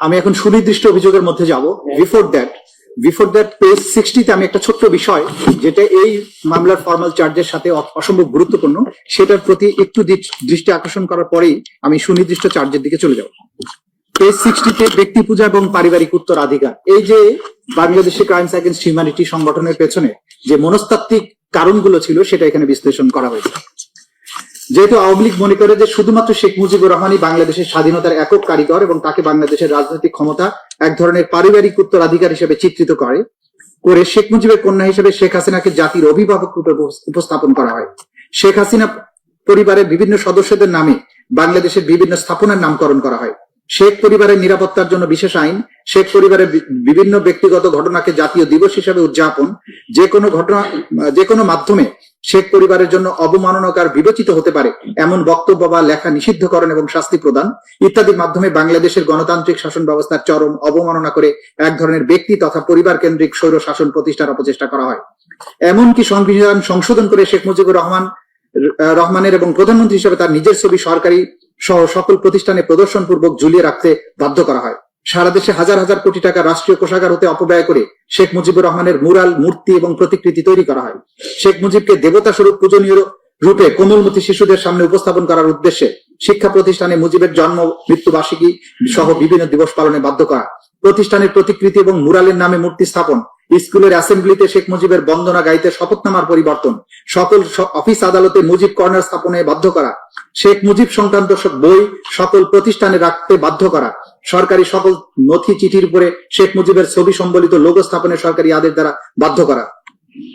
আমি এখন সুনির্দিষ্ট অভিযোগের মধ্যে যাব। বিফোর দ্যাট পেজ 60 তে আমি একটা ছোট্ট বিষয় যেটা এই মামলার ফর্মাল চার্জের সাথে অসম্ভব গুরুত্বপূর্ণ, সেটার প্রতি একটু দৃষ্টি আকর্ষণ করার পরেই আমি সুনির্দিষ্ট চার্জের দিকে চলে যাব। পেজ 60 তে ব্যক্তি পূজা এবং পারিবারিক উত্তরাধিকার, এই যে বাংলাদেশে ক্রাইমস এগেইনস্ট হিউম্যানিটি সংগঠনের পেছনে যে মনস্তাত্ত্বিক কারণগুলো ছিল সেটা এখানে বিশ্লেষণ করা হয়েছে। যেহেতু আওয়ামী লীগ মনে করে যে শুধুমাত্র শেখ মুজিবুর রহমানই বাংলাদেশের স্বাধীনতার একক কারিগর এবং তাকে বাংলাদেশের রাজনৈতিক ক্ষমতা এক ধরনের পারিবারিক উত্তরাধিকার হিসেবে চিত্রিত করে শেখ মুজিবের কন্যা হিসেবে শেখ হাসিনাকে জাতির অভিভাবক রূপে উপস্থাপন করা হয়। শেখ হাসিনা পরিবারের বিভিন্ন সদস্যদের নামে বাংলাদেশের বিভিন্ন স্থাপনার নামকরণ করা হয়। শেখ পরিবারের নিরাপত্তার জন্য বিশেষ আইন, শেখ পরিবারের বিভিন্ন ব্যক্তিগত ঘটনাকে জাতীয় দিবস হিসেবে উদযাপন, যে কোনো মাধ্যমে শেখ পরিবারের জন্য অবমাননাকর বিবেচিত হতে পারে এমন বক্তব্য বা লেখা নিষিদ্ধকরণ এবং শাস্তি প্রদান ইত্যাদির মাধ্যমে বাংলাদেশের গণতান্ত্রিক শাসন ব্যবস্থার চরম অবমাননা করে এক ধরনের ব্যক্তি তথা পরিবার কেন্দ্রিক স্বৈর শাসন প্রতিষ্ঠার অপচেষ্টা করা হয়। এমনকি সংবিধান সংশোধন করে শেখ মুজিবুর রহমানের এবং প্রধানমন্ত্রী হিসেবে তার নিজের ছবি সরকারি সহ সকল প্রতিষ্ঠানে প্রদর্শন পূর্বক ঝুলিয়ে রাখতে বাধ্য করা হয়। সারা দেশে হাজার হাজার কোটি টাকা রাষ্ট্রীয় কোষাগার হতে অপব্যয় করে শেখ মুজিবুর রহমানের মুরাল, মূর্তি এবং প্রতিকৃতি তৈরি করা হয়। শেখ মুজিবকে দেবতা স্বরূপ পূজনীয় রূপে কোমলমতি শিশুদের সামনে উপস্থাপন করার উদ্দেশ্যে শিক্ষা প্রতিষ্ঠানে মুজিবের জন্ম মৃত্যু বার্ষিকী সহ বিভিন্ন দিবস পালনে বাধ্য করা, প্রতিষ্ঠানের প্রতিকৃতি এবং মুরালের নামে মূর্তি স্থাপন, স্কুলের অ্যাসেম্বলিতে শেখ মুজিবের বন্দনা গাইতে শপথনামার পরিবর্তন, সকল অফিস আদালতে মুজিব কর্নার স্থাপনে বাধ্য করা, শেখ মুজিব সংক্রান্ত বই সকল প্রতিষ্ঠানে রাখতে বাধ্য করা, সরকারি সকল নথি চিঠির উপরে শেখ মুজিবের ছবি সম্বলিত লোগো স্থাপনের সরকারি আদেশ দ্বারা বাধ্য করা,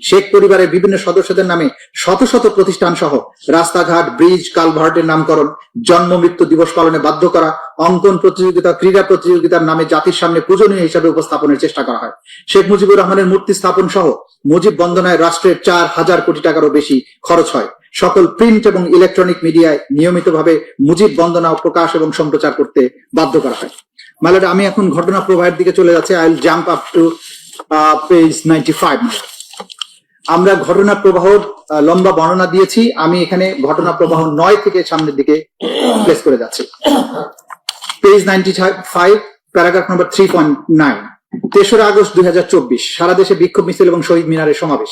শেখ পরিবারের বিভিন্ন সদস্যদের নামে শত শত প্রতিষ্ঠান সহ রাস্তাঘাট, ব্রিজ, কালভার্টের নামকরণ, জন্ম মৃত্যু দিবস পালনে বাধ্য করা, অঙ্কন প্রতিযোগিতা, ক্রীড়া প্রতিযোগিতার নামে জাতির সামনে পূজনীয় হিসাবে উপস্থাপনের চেষ্টা করা হয়। শেখ মুজিবুর রহমানের মূর্তি স্থাপন সহ মুজিব বন্দনায় রাষ্ট্রের 4000 কোটি টাকারও বেশি খরচ হয়। সকল প্রিন্ট এবং ইলেকট্রনিক মিডিয়ায় নিয়মিতভাবে মুজিব বন্দনা প্রকাশ এবং সম্প্রচার করতে বাধ্য করা হয়। মানে আমি এখন ঘটনা প্রবাহের দিকে চলে যাচ্ছি। I will jump up to page 95। আমরা ঘটনা প্রবাহ লম্বা বর্ণনা দিয়েছি, আমি এখানে ঘটনা প্রবাহ 9 থেকে সামনের দিকে প্লেস করে যাচ্ছি। পেজ 95, প্যারাগ্রাফ নম্বর 3.9। 3রা আগস্ট 2024 সারা দেশে বিক্ষোভ মিছিল এবং শহীদ মিনারের সমাবেশ।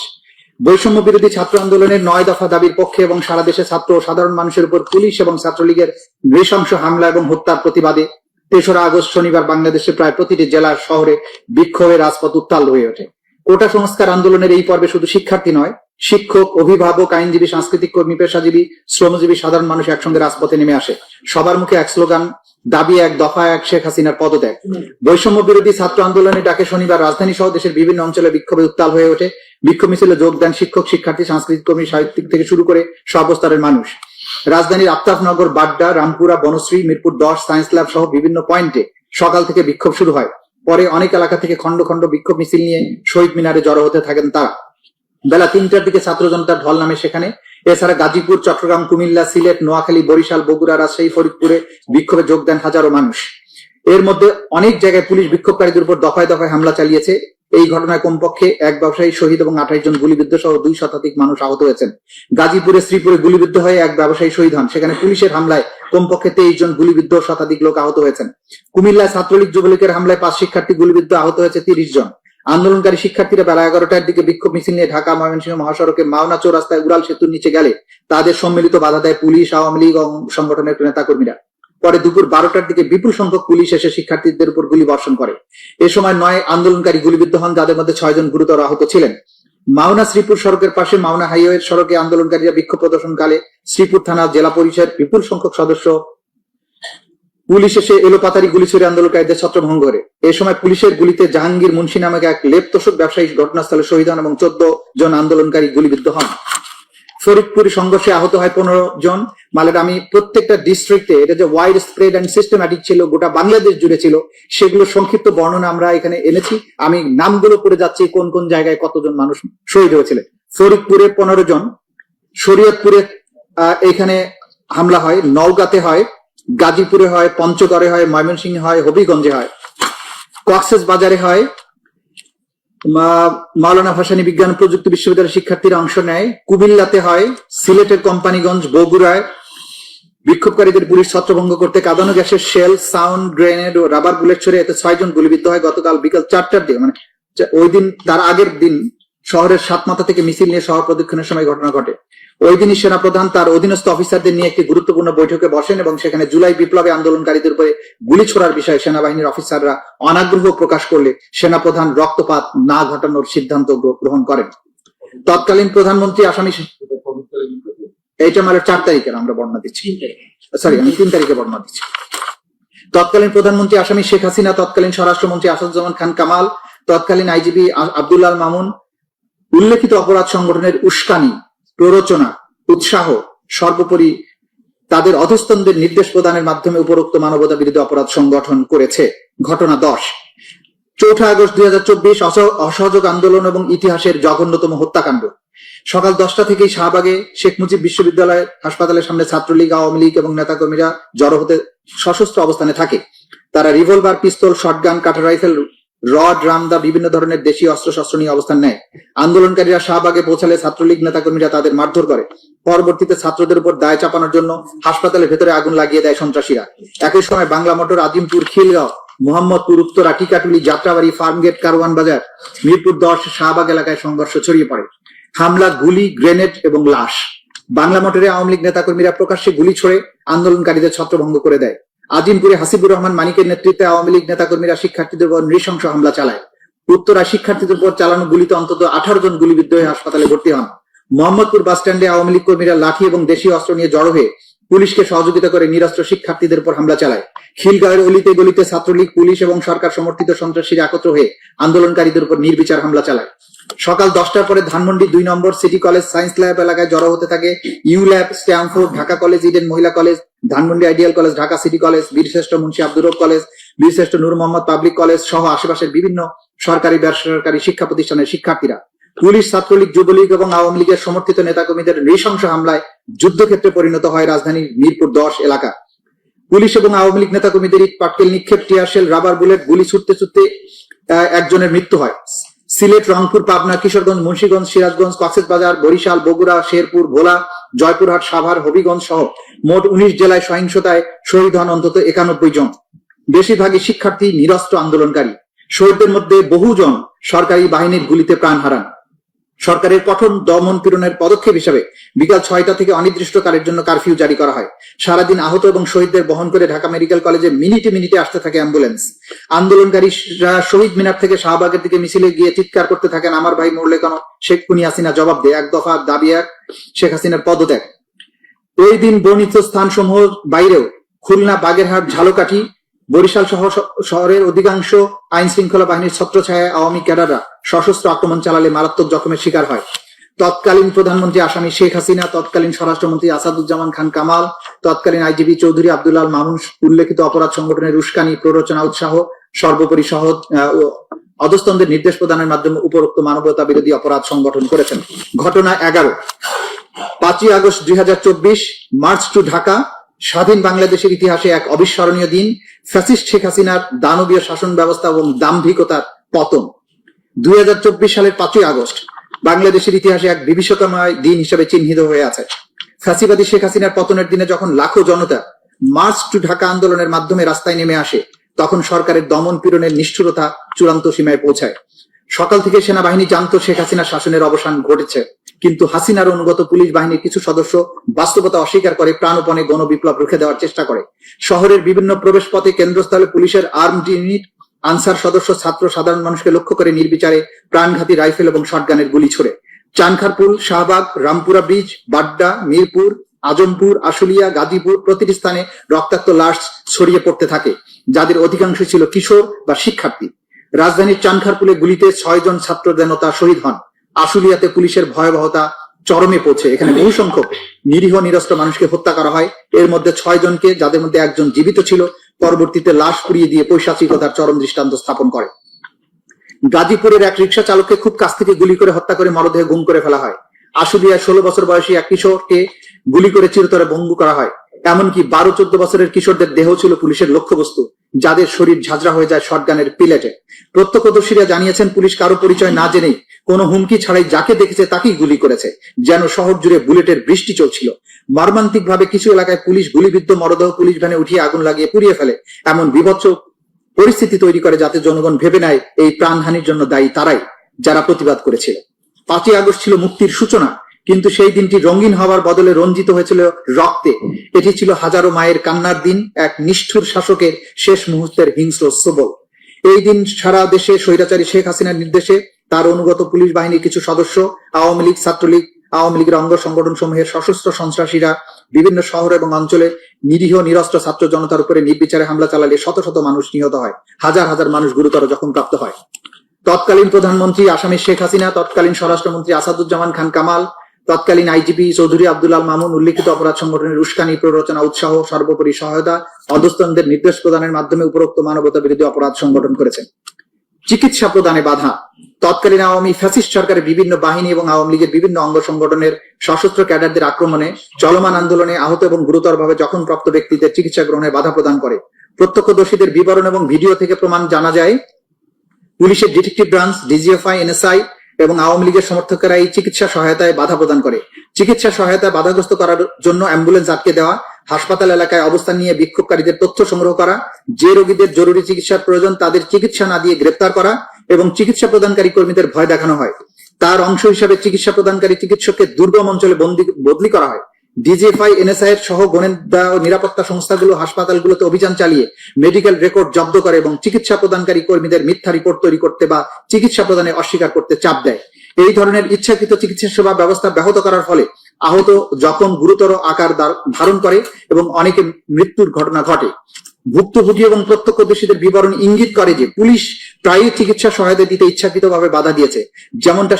বৈষম্য বিরোধী ছাত্র আন্দোলনের 9 দফা দাবির পক্ষে এবং সারা দেশে ছাত্র ও সাধারণ মানুষের উপর পুলিশ এবং ছাত্রলীগের নৃশংস হামলা এবং হত্যার প্রতিবাদে 3রা আগস্ট শনিবার বাংলাদেশের প্রায় প্রতিটি জেলা শহরে বিক্ষোভের রাজপথ উত্তাল হয়ে ওঠে। কোটা সংস্কার আন্দোলনের এই পর্বে শুধু শিক্ষার্থী নয়, শিক্ষক, অভিভাবক, আইনজীবী, সাংস্কৃতিক কর্মী, পেশাজীবী, শ্রমজীবী, সাধারণ মানুষ একসঙ্গে রাজপথে নেমে আসে। সবার মুখে এক স্লোগান, দাবি এক, দফা এক, শেখ হাসিনার পদত্যাগ। বৈষম্য বিরোধী ছাত্র আন্দোলনের ডাকে শনিবার রাজধানী সহ দেশের বিভিন্ন অঞ্চলে বিক্ষোভে উত্তাল হয়ে ওঠে। বিক্ষোভ মিছিলে যোগ দেন শিক্ষক, শিক্ষার্থী, সাংস্কৃতিক কর্মী, সাহিত্যিক থেকে শুরু করে সর্বস্তরের মানুষ। রাজধানীর আফতাবনগর, বাড্ডা, রামপুরা, বনশ্রী, মিরপুর 10, সায়েন্স ল্যাব সহ বিভিন্ন পয়েন্টে সকাল থেকে বিক্ষোভ শুরু হয়। পরে অনেক এলাকা থেকে খন্ড খন্ড বিক্ষোভ মিছিল নিয়ে শহীদ মিনারে জড়ো হতে থাকেন তারা। বেলা 3টার দিকে ছাত্র জনতার ঢল নামে সেখানে। এছাড়া গাজীপুর, চট্টগ্রাম, কুমিল্লা, সিলেট, নোয়াখালী, বরিশাল, বগুড়া, রাজশাহী, ফরিদপুরে বিক্ষোভে যোগ দেন হাজারো মানুষ। এর মধ্যে অনেক জায়গায় পুলিশ বিক্ষোভকারীদের উপর দফায় দফায় হামলা চালিয়েছে। এই ঘটনায় কমপক্ষে এক ব্যবসায়ী শহীদ এবং 28 জন গুলিবিদ্ধ সহ 2 শতাধিক মানুষ আহত হয়েছেন। গাজীপুরে শ্রীপুরে গুলিবিদ্ধ হয়ে এক ব্যবসায়ী শহীদ হন, সেখানে পুলিশের হামলায় কমপক্ষে 23 জন গুলিবিদ্ধ, শতাধিক লোক আহত হয়েছেন। কুমিল্লায় ছাত্রলীগ যুবলীগের হামলায় 5 শিক্ষার্থী গুলিবিদ্ধ, আহত হয়েছে 30 জন। আন্দোলনকারী শিক্ষার্থীরা বেলা 11টার দিকে বিক্ষোভ মিছিল নিয়ে ঢাকা ময়মনসিংহ মহাসড়কে মাওনা চৌরাস্তায় উড়াল সেতুর নিচে গেলে তাদের সম্মিলিত বাধা দেয় পুলিশ, আওয়ামী লীগ এবং সংগঠনের নেতাকর্মীরা। পরে দুপুর 12টার দিকে বিপুল সংখ্যক পুলিশ এসে শিক্ষার্থীদের উপর গুলি বর্ষণ করে। এ সময় 9 আন্দোলনকারী গুলিবিদ্ধ হন, যাদের মধ্যে 6 জন গুরুতর আহত ছিলেন। মাওনা শ্রীপুর সড়কের পাশে মাওনা হাইওয়ে সড়কে আন্দোলনকারীরা বিক্ষোভ প্রদর্শনকালে শ্রীপুর থানা, জেলা পরিষদ বিপুল সংখ্যক সদস্য পুলিশ এসে এলোপাতারি গুলি ছুড়ে আন্দোলনকারীদের ছত্রভঙ্গ করে। এ সময় পুলিশের গুলিতে জাহাঙ্গীর মুন্সি নামক এক লেপতোষক ব্যবসায়ী ঘটনাস্থলে শহীদ হন এবং 14 জন আন্দোলনকারী গুলিবিদ্ধ হন। ফরিদপুর সংঘর্ষে আহত হয় 15 জন। মানে আমি প্রত্যেকটা ডিস্ট্রিক্টে এটা যে ওয়াইড স্প্রেড অ্যান্ড সিস্টেম্যাটিক ছিল, গোটা বাংলাদেশ জুড়ে ছিল, সেগুলো সংক্ষিপ্ত বর্ণনা আমরা এখানে এনেছি। আমি নামগুলো পড়ে যাচ্ছি কোন কোন জায়গায় কতজন মানুষ শহীদ হয়েছিলেন। ফরিদপুরে 15 জন, শরীয়তপুরে এখানে হামলা হয়, নওগাঁতে হয়, গাজীপুরে হয়, পঞ্চগড়ে হয়, ময়মনসিংহে হয়, হবিগঞ্জে হয়, কক্সেস বাজারে হয়, মাওলানা ভাসানী বিজ্ঞান ও প্রযুক্তি বিশ্ববিদ্যালয়ের শিক্ষার্থীরা অংশ নেয়, কুমিল্লাতে হয়, সিলেটের কোম্পানিগঞ্জ, বগুড়ায়, বিক্ষোভকারীদের পুলিশ ছত্রভঙ্গ করতে কাঁদানো গ্যাসের শেল, সাউন্ড গ্রেনেড ও রাবার বুলেট ছড়ে এতে 6 জন গুলিবিদ্ধ হয়। গতকাল বিকাল 4টার দিকে, মানে ওই দিন তার আগের দিন শহরের সাতমাথা থেকে মিছিল নিয়ে শহর প্রদক্ষিণের সময় ঘটনা ঘটে। ওই দিনই সেনাপ্রধান তার অধীনস্থ অফিসারদের নিয়ে একটি গুরুত্বপূর্ণ বৈঠকে বসেন এবং সেখানে জুলাই বিপ্লবে আন্দোলনকারীদের উপরে গুলি ছোড়ার বিষয়ে সেনাবাহিনীর অফিসাররা অনাগ্রহ প্রকাশ করলে সেনাপ্রধান রক্তপাত না ঘটানোর সিদ্ধান্ত গ্রহণ করেন। তৎকালীন প্রধানমন্ত্রী আসামি, এইটা আমার 4 তারিখের আমরা বর্ণনা দিচ্ছি, সরি আমি 3 তারিখে বর্ণনা দিচ্ছি। তৎকালীন প্রধানমন্ত্রী আসামি শেখ হাসিনা, তৎকালীন স্বরাষ্ট্রমন্ত্রী আসাদুজ্জামান খান কামাল, তৎকালীন আইজিপি আব্দুল্লাহ আল মামুন উল্লেখিত অপরাধ সংগঠনের উস্কানি, প্ররোচনা, উৎসাহ, সর্বোপরি তাদের অধস্তনদের নির্দেশ প্রদানের মাধ্যমে উপরোক্ত মানবতা বিরোধী অপরাধ সংগঠন করেছে। ঘটনা 10। 4 আগস্ট 2024 অসহযোগ আন্দোলন এবং ইতিহাসের জঘন্যতম হত্যাকাণ্ড। সকাল 10টা থেকেই শাহবাগে শেখ মুজিব বিশ্ববিদ্যালয় হাসপাতালের সামনে ছাত্রলীগ, আওয়ামী লীগ এবং নেতাকর্মীরা জড়ো হতে সশস্ত্র অবস্থানে থাকে। তারা রিভলভার, পিস্তল, শটগান, কাটার রাইফেল, রড, রামদা, বিভিন্ন ধরনের দেশীয় অস্ত্রশস্ত্র নিয়ে অবস্থান নেয়। আন্দোলনকারীরা শাহবাগে পৌঁছালে ছাত্রলীগ নেতাকর্মীরা তাদের মারধর করে। পরবর্তীতে ছাত্রদের উপর দায় চাপানোর জন্য হাসপাতালের ভেতরে আগুন লাগিয়ে দেয় সন্ত্রাসীরা। একই সময় বাংলা মোটর, আজিমপুর, খিলগাঁও, মোহাম্মদপুর, উত্তরা, টিকাটুলি, যাত্রাবাড়ি, ফার্মগেট, কারওয়ান বাজার, মিরপুর 10, শাহবাগ এলাকায় সংঘর্ষ ছড়িয়ে পড়ে। হামলা, গুলি, গ্রেনেড এবং লাশ। বাংলা মোটরে আওয়ামী লীগ নেতাকর্মীরা প্রকাশ্যে গুলি ছড়ে আন্দোলনকারীদের ছত্রভঙ্গ করে দেয়। আজিমপুরে হাসিবুর রহমান মানিকের নেতৃত্বে আওয়ামী লীগ নেতাকর্মীরা শিক্ষার্থীদের উপর নৃশংস হামলা চালায়। উত্তরায় শিক্ষার্থীদের উপর চালানো গুলিতে অন্তত 18 জন গুলিবিদ্ধ হয়ে হাসপাতালে ভর্তি হন। মোহাম্মদপুর বাস স্ট্যান্ডে আওয়ামী লীগ কর্মীরা লাঠি এবং দেশীয় অস্ত্র নিয়ে জড়ো হয়ে পুলিশকে সহযোগিতা করে নিরস্ত্র শিক্ষার্থীদের উপর হামলা চালায়। খিলগাঁওয়ের অলিতে গলিতে ছাত্রলীগ, পুলিশ এবং সরকার সমর্থিত সন্ত্রাসীরা একত্র হয়ে আন্দোলনকারীদের উপর নির্বিচার হামলা চালায়। সকাল 10টার পরে ধানমন্ডি 2 নম্বর সিটি কলেজ সায়েন্স ল্যাব এলাকায় জড়ো হতে থাকে U lab, Stamford, Dhaka college, Eden Mohila college, Dhanmondi ideal college, Dhaka city college, Birshreshtho Munshi Abdur রব কলেজ, বীরশ্রেষ্ঠ নূর মোহাম্মদ পাবলিক কলেজ সহ আশেপাশের বিভিন্ন সরকারি বেসরকারি শিক্ষা প্রতিষ্ঠানের শিক্ষার্থীরা। পুলিশ, ছাত্রলীগ, যুবলীগ এবং আওয়ামী লীগের সমর্থিত নেতাকর্মীদের নৃশংস হামলায় যুদ্ধক্ষেত্রে পরিণত হয় রাজধানীর মিরপুর 10 এলাকা। পুলিশ এবং আওয়ামী লীগ নেতাকর্মীদের ইট পাটকেল নিক্ষেপ, টিয়ারশেল, রাবার বুলেট, গুলি ছুটতে ছুটতে একজনের মৃত্যু হয়। সিলেট, রংপুর, পাবনা, কিশোরগঞ্জ, মুন্সিগঞ্জ, সিরাজগঞ্জ, কক্সবাজার, বরিশাল, বগুড়া, শেরপুর, ভোলা, জয়পুরহাট, সাভার, হবিগঞ্জ সহ মোট 19 জেলায় সহিংসতায় শহীদ হন অন্তত 91 জন। বেশিরভাগই শিক্ষার্থী, নিরস্ত্র আন্দোলনকারী। শহীদদের মধ্যে বহুজন সরকারি বাহিনীর গুলিতে প্রাণ হারান। সরকারের কঠোর দমন পীড়নের পদক্ষেপ হিসেবে বিকাল 6টা থেকে অনির্দিষ্টকালের জন্য কারফিউ জারি করা হয়। সারাদিন আহত এবং শহীদদের বহন করে ঢাকা মেডিকেল কলেজে মিনিটে মিনিটে আসতে থাকে অ্যাম্বুলেন্স। আন্দোলনকারীরা শহীদ মিনার থেকে শাহবাগের দিকে মিছিলে গিয়ে চিৎকার করতে থাকেন, আমার ভাই মরলে কেন, শেখ খুনি হাসিনা জবাব দেয়, 1 দফা দাবি 1, শেখ হাসিনার পদত্যাগ। ওই দিন বর্ণিত স্থানসমূহ বাইরেও খুলনা, বাগেরহাট, ঝালকাঠি, বরিশাল সহ শহরের অধিকাংশ আইন শৃঙ্খলা বাহিনীর ছত্রছায়ায় আওয়ামী ক্যাডাররা সশস্ত্র আক্রমণ চালালে মারাত্মক জখমের শিকার হয়। তৎকালীন প্রধানমন্ত্রী আসামি শেখ হাসিনা, তৎকালীন স্বরাষ্ট্রমন্ত্রী আসাদুজ্জামান খান কামাল, তৎকালীন আইজিপি চৌধুরী আব্দুল্লাহ আল মামুন উল্লেখিত অপরাধ সংগঠনের উস্কানি, প্ররোচনা, উৎসাহ, সর্বোপরি অধস্তনদের নির্দেশ প্রদানের মাধ্যমে উপরোক্ত মানবতা বিরোধী অপরাধ সংগঠন করেছেন। ঘটনা 11। 5 আগস্ট 2024, মার্চ টু ঢাকা। স্বাধীন বাংলাদেশের ইতিহাসে এক অবিস্মরণীয় দিন। ফ্যাসিস্ট শেখ হাসিনার দানবীয় শাসন ব্যবস্থা এবং দাম্ভিকতার পতন। 2024 সালের 5 আগস্ট বাংলাদেশের ইতিহাসে এক বিভীষিকাময় দিন হিসেবে চিহ্নিত হয়ে আছে। ফ্যাসিবাদী শেখ হাসিনার পতনের দিনে যখন লাখো জনতা মার্চ টু ঢাকা আন্দোলনের মাধ্যমে রাস্তায় নেমে আসে, তখন সরকারের দমন পীড়নের নিষ্ঠুরতা চূড়ান্ত সীমায় পৌঁছায়। সকাল থেকে সেনাবাহিনী জানতো শেখ হাসিনার শাসনের অবসান ঘটেছে, কিন্তু হাসিনার অনুগত পুলিশ বাহিনীর কিছু সদস্য বাস্তবতা অস্বীকার করে প্রাণপণে গণবিপ্লব রুখে দেওয়ার চেষ্টা করে। শহরের বিভিন্ন প্রবেশ পথে, কেন্দ্রস্থলে পুলিশের আর্মড ইউনিট, আনসার সদস্য, ছাত্র, সাধারণ মানুষকে লক্ষ্য করে নির্বিচারে প্রাণঘাতী রাইফেল এবং শটগানের গুলি ছোড়ে। চানখারপুল, শাহবাগ, রামপুরা ব্রিজ, বাড্ডা, মিরপুর, আজমপুর, আশুলিয়া, গাজীপুর প্রতিটি স্থানে রক্তাক্ত লাশ ছড়িয়ে পড়তে থাকে, যাদের অধিকাংশ ছিল কিশোর বা শিক্ষার্থী। রাজধানীর চানখারপুলে গুলিতে 6 জন ছাত্র জনতা শহীদ হন। আশুলিয়াতে পুলিশের ভয়াবহতা চরমে পৌঁছে এখানে বহু সংখ্যক নিরীহ নিরস্ত্র মানুষকে হত্যা করা হয়। এর মধ্যে 6 জনকে, যাদের মধ্যে একজন জীবিত ছিল, পরবর্তীতে লাশ পুড়িয়ে দিয়ে পৈশাচিকতার চরম দৃষ্টান্ত স্থাপন করে। গাজীপুরের এক রিক্সা চালককে খুব কাছ থেকে গুলি করে হত্যা করে মরদেহ গুম করে ফেলা হয়। আশুলিয়ায় 16 বছর বয়সী এক কিশোরকে গুলি করে চিরতরে ভঙ্গু করা হয়। এমনকি 12-14 বছরের কিশোরদের দেহ ছিল পুলিশের লক্ষ্যবস্তু। যাদের শরীর ঝাঁঝরা হয়ে যায় শটগানের পিলেটে। প্রত্যক্ষদর্শীরা জানিয়েছেন পুলিশ কারো পরিচয় না জেনেই কোনো হুমকি ছাড়াই যাকে দেখেছে তাকেই গুলি করেছে, যেন শহর জুড়ে বুলেটের বৃষ্টি চলছিল। মর্মান্তিকভাবে কিছু এলাকায় পুলিশ গুলিবিদ্ধ মরদেহ পুলিশ ভ্যানে উঠিয়ে আগুন লাগিয়ে পুড়িয়ে ফেলে, এমন বিভৎস পরিস্থিতি তৈরি করে যাতে জনগণ ভেবে নেয় এই প্রাণহানির জন্য দায়ী তারাই, যারা প্রতিবাদ করেছিল। 5ই আগস্ট ছিল মুক্তির সূচনা, কিন্তু সেই দিনটি রঙিন হওয়ার বদলে রঞ্জিত হয়েছিল রক্তে। এটি ছিল হাজারো মায়ের কান্নার দিন, এক নিষ্ঠুর শাসকের শেষ মুহূর্তের হিংস্র সবল। এই দিন সারা দেশে স্বৈরাচারী শেখ হাসিনার নির্দেশে তার অনুগত পুলিশ বাহিনীর কিছু সদস্য, আওয়ামী লীগ, ছাত্রলীগ, আওয়ামী লীগের অঙ্গ সংগঠন সমূহের সশস্ত্র সন্ত্রাসীরা বিভিন্ন শহর এবং অঞ্চলে নিরীহ নিরস্ত্র ছাত্র জনতার উপরে নির্বিচারে হামলা চালালে শত শত মানুষ নিহত হয়, হাজার হাজার মানুষ গুরুতর জখমপ্রাপ্ত হয়। তৎকালীন প্রধানমন্ত্রী আসামি শেখ হাসিনা, তৎকালীন স্বরাষ্ট্রমন্ত্রী আসাদুজ্জামান খান কামাল, তৎকালীন আইজিপি চৌধুরী আব্দুল আল মামুন উল্লিখিত অপরাধ সংগঠনের উস্কানি, প্ররোচনা, উৎসাহ, সর্বোপরি সহায়তা, অধস্তনদের নির্দেশ প্রদানের মাধ্যমে উপরোক্ত মানবতা বিরোধী অপরাধ সংগঠন করেছেন। চিকিৎসা প্রদানে বাধা। তৎকালীন আওয়ামী ফ্যাসিস্ট সরকারের বিভিন্ন বাহিনী এবং আওয়ামী লীগের বিভিন্ন অঙ্গ সংগঠনের সশস্ত্র ক্যাডারদের আক্রমণে, চলমান আন্দোলনে আহত এবং গুরুতরভাবে জখমপ্রাপ্ত ব্যক্তিদের চিকিৎসা গ্রহণে বাধা প্রদান করে। প্রত্যক্ষদর্শীদের বিবরণ এবং ভিডিও থেকে প্রমাণ জানা যায় পুলিশের ডিটেকটিভ ব্রাঞ্চ, ডিজিএফআই, এনএসআই এবং আওয়ামী লীগের সমর্থকেরা এই চিকিৎসা সহায়তায় বাধা প্রদান করে। চিকিৎসা সহায়তায় বাধাগ্রস্ত করার জন্য অ্যাম্বুলেন্স আটকে দেওয়া, হাসপাতাল এলাকায় অবস্থান নিয়ে বিক্ষোভকারীদের তথ্য সংগ্রহ করা, যে রোগীদের জরুরি চিকিৎসার প্রয়োজন তাদের চিকিৎসা না দিয়ে গ্রেপ্তার করা এবং চিকিৎসা প্রদানকারী কর্মীদের ভয় দেখানো হয়। তার অংশ হিসাবে চিকিৎসা প্রদানকারী চিকিৎসককে দুর্গম অঞ্চলে বদলি করা হয়। ডিজিএফআই, এনএসআই এর সহ গোয়েন্দা ও নিরাপত্তা সংস্থাগুলো হাসপাতালগুলোতে অভিযান চালিয়ে মেডিকেল রেকর্ড জব্দ করে এবং চিকিৎসা প্রদানকারী কর্মীদের মিথ্যা রিপোর্ট তৈরি করতে বা চিকিৎসা প্রদানে অস্বীকার করতে চাপ দেয়। এই ধরনের ইচ্ছাকৃত চিকিৎসা সেবা ব্যবস্থা ব্যাহত করার ফলে আহত জখম গুরুতর আকার ধারণ করে এবং অনেকে মৃত্যুর ঘটনা ঘটে। ভুক্তভোগী এবং প্রত্যক্ষদর্শীদের বিবরণ ইঙ্গিত করে যে পুলিশ প্রায়ই চিকিৎসা সহায়তা দিতে ইচ্ছাকৃতভাবে বাধা দিয়েছে, যেমনটা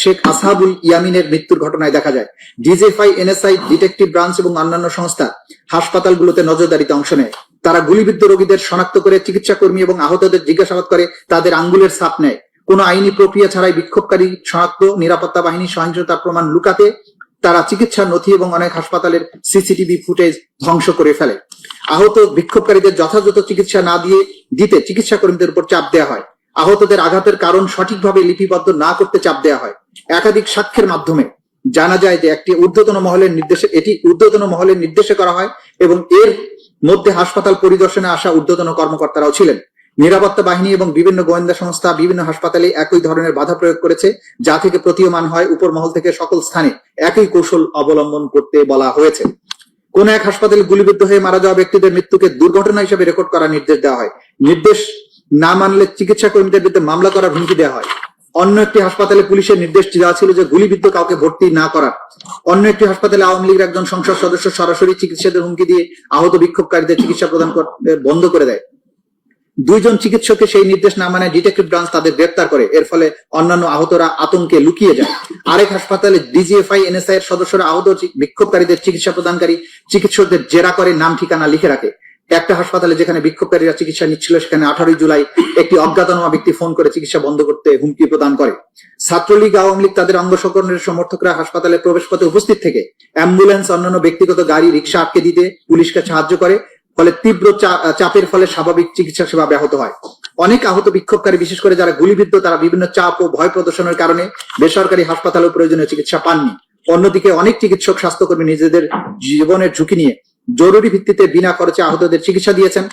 শেখ আসহাবুল ইয়ামিনের মৃত্যুর ঘটনায় দেখা যায়। ডিজিএফআই, এনএসআই, ডিটেকটিভ ব্রাঞ্চ এবং অন্যান্য সংস্থা হাসপাতালগুলোতে নজরদারিতে অংশ নেয়। তারা গুলিবিদ্ধ রোগীদের শনাক্ত করে চিকিৎসা কর্মী এবং আহতদের জিজ্ঞাসাবাদ করে, তাদের আঙ্গুলের ছাপ নেয়। কোনো আইনি প্রক্রিয়া ছাড়াই বিক্ষোভকারী শনাক্ত, নিরাপত্তা বাহিনী সহিংসতার প্রমাণ লুকাতে তারা চিকিৎসার নথি এবং অনেক হাসপাতালের সিসিটিভি ফুটেজ ধ্বংস করে ফেলে। আহত বিক্ষোভকারীদের যথাযথ চিকিৎসা না দিতে চিকিৎসা কর্মীদের উপর চাপ দেওয়া হয়। আহতদের আঘাতের কারণ সঠিকভাবে লিপিবদ্ধ না করতে চাপ দেওয়া হয়। একাধিক সাক্ষ্যের মাধ্যমে জানা যায় যে এটি ঊর্ধ্বতন মহলের নির্দেশে করা হয় এবং এর মধ্যে হাসপাতাল পরিদর্শনে আসা ঊর্ধ্বতন কর্মকর্তারাও ছিলেন। নিরাপত্তা বাহিনী এবং বিভিন্ন গোয়েন্দা সংস্থা বিভিন্ন হাসপাতালে একই ধরনের বাধা প্রয়োগ করেছে, যা থেকে প্রতীয়মান হয় উপর মহল থেকে সকল স্থানে একই কৌশল অবলম্বন করতে বলা হয়েছে। কোন এক হাসপাতালে গুলিবিদ্ধ হয়ে মারা যাওয়া ব্যক্তিদের মৃত্যুকে দুর্ঘটনা হিসেবে রেকর্ড করার নির্দেশ দেওয়া হয়। নির্দেশ না মানলে চিকিৎসা কর্মীদের বিরুদ্ধে মামলা করার হুমকি দেওয়া হয়। অন্য একটি হাসপাতালে পুলিশের নির্দেশ দেওয়া ছিল যে গুলিবিদ্ধ কাউকে ভর্তি না করার। অন্য একটি হাসপাতালে আওয়ামী লীগের একজন সংসদ সদস্য সরাসরি চিকিৎসাদের হুমকি দিয়ে আহত বিক্ষোভকারীদের চিকিৎসা প্রদান বন্ধ করে দেয়। 2 জন চিকিৎসককে সেই নির্দেশ না মানে ডিটেকটিভ ব্রাঞ্চ তাদের গ্রেপ্তার করে। এর ফলে অন্যান্য আহতরা আতঙ্কে লুকিয়ে যায়। আরেক হাসপাতালে ডিজিএফআই, এনএসআই এর সদস্যরা আহত বিক্ষোভকারীদের চিকিৎসা প্রদানকারী চিকিৎসকদের জেরা করে নাম ঠিকানা লিখে রাখে। একটা হাসপাতালে যেখানে বিক্ষোভকারীরা চিকিৎসা নিচ্ছিল সেখানে 18 জুলাই একটি অজ্ঞাতনামা ব্যক্তি ফোন করে চিকিৎসা বন্ধ করতে হুমকি প্রদান করে। ছাত্রলীগ, আওয়ামী লীগ তাদের অঙ্গ সংগঠনের সমর্থকরা হাসপাতালে প্রবেশপথে উপস্থিত থেকে অ্যাম্বুলেন্স, অন্যান্য ব্যক্তিগত গাড়ি, রিক্সা আটকে দিতে পুলিশকে সাহায্য করে। ফলে তীব্র চাপের ফলে স্বাভাবিক চিকিৎসা সেবা ব্যাহত হয়। অনেক আহত বিক্ষোভকারী, বিশেষ করে যারা গুলিবিদ্ধ, তারা বিভিন্ন চাপ ও ভয় প্রদর্শনের কারণে বেসরকারি হাসপাতালে প্রয়োজনীয় চিকিৎসা পাননি। অন্যদিকে অনেক চিকিৎসক, স্বাস্থ্যকর্মী নিজেদের জীবনের ঝুঁকি নিয়ে জরুরি ভিত্তিতে বিনা খরচে আহতদের চিকিৎসা দিয়েছেন,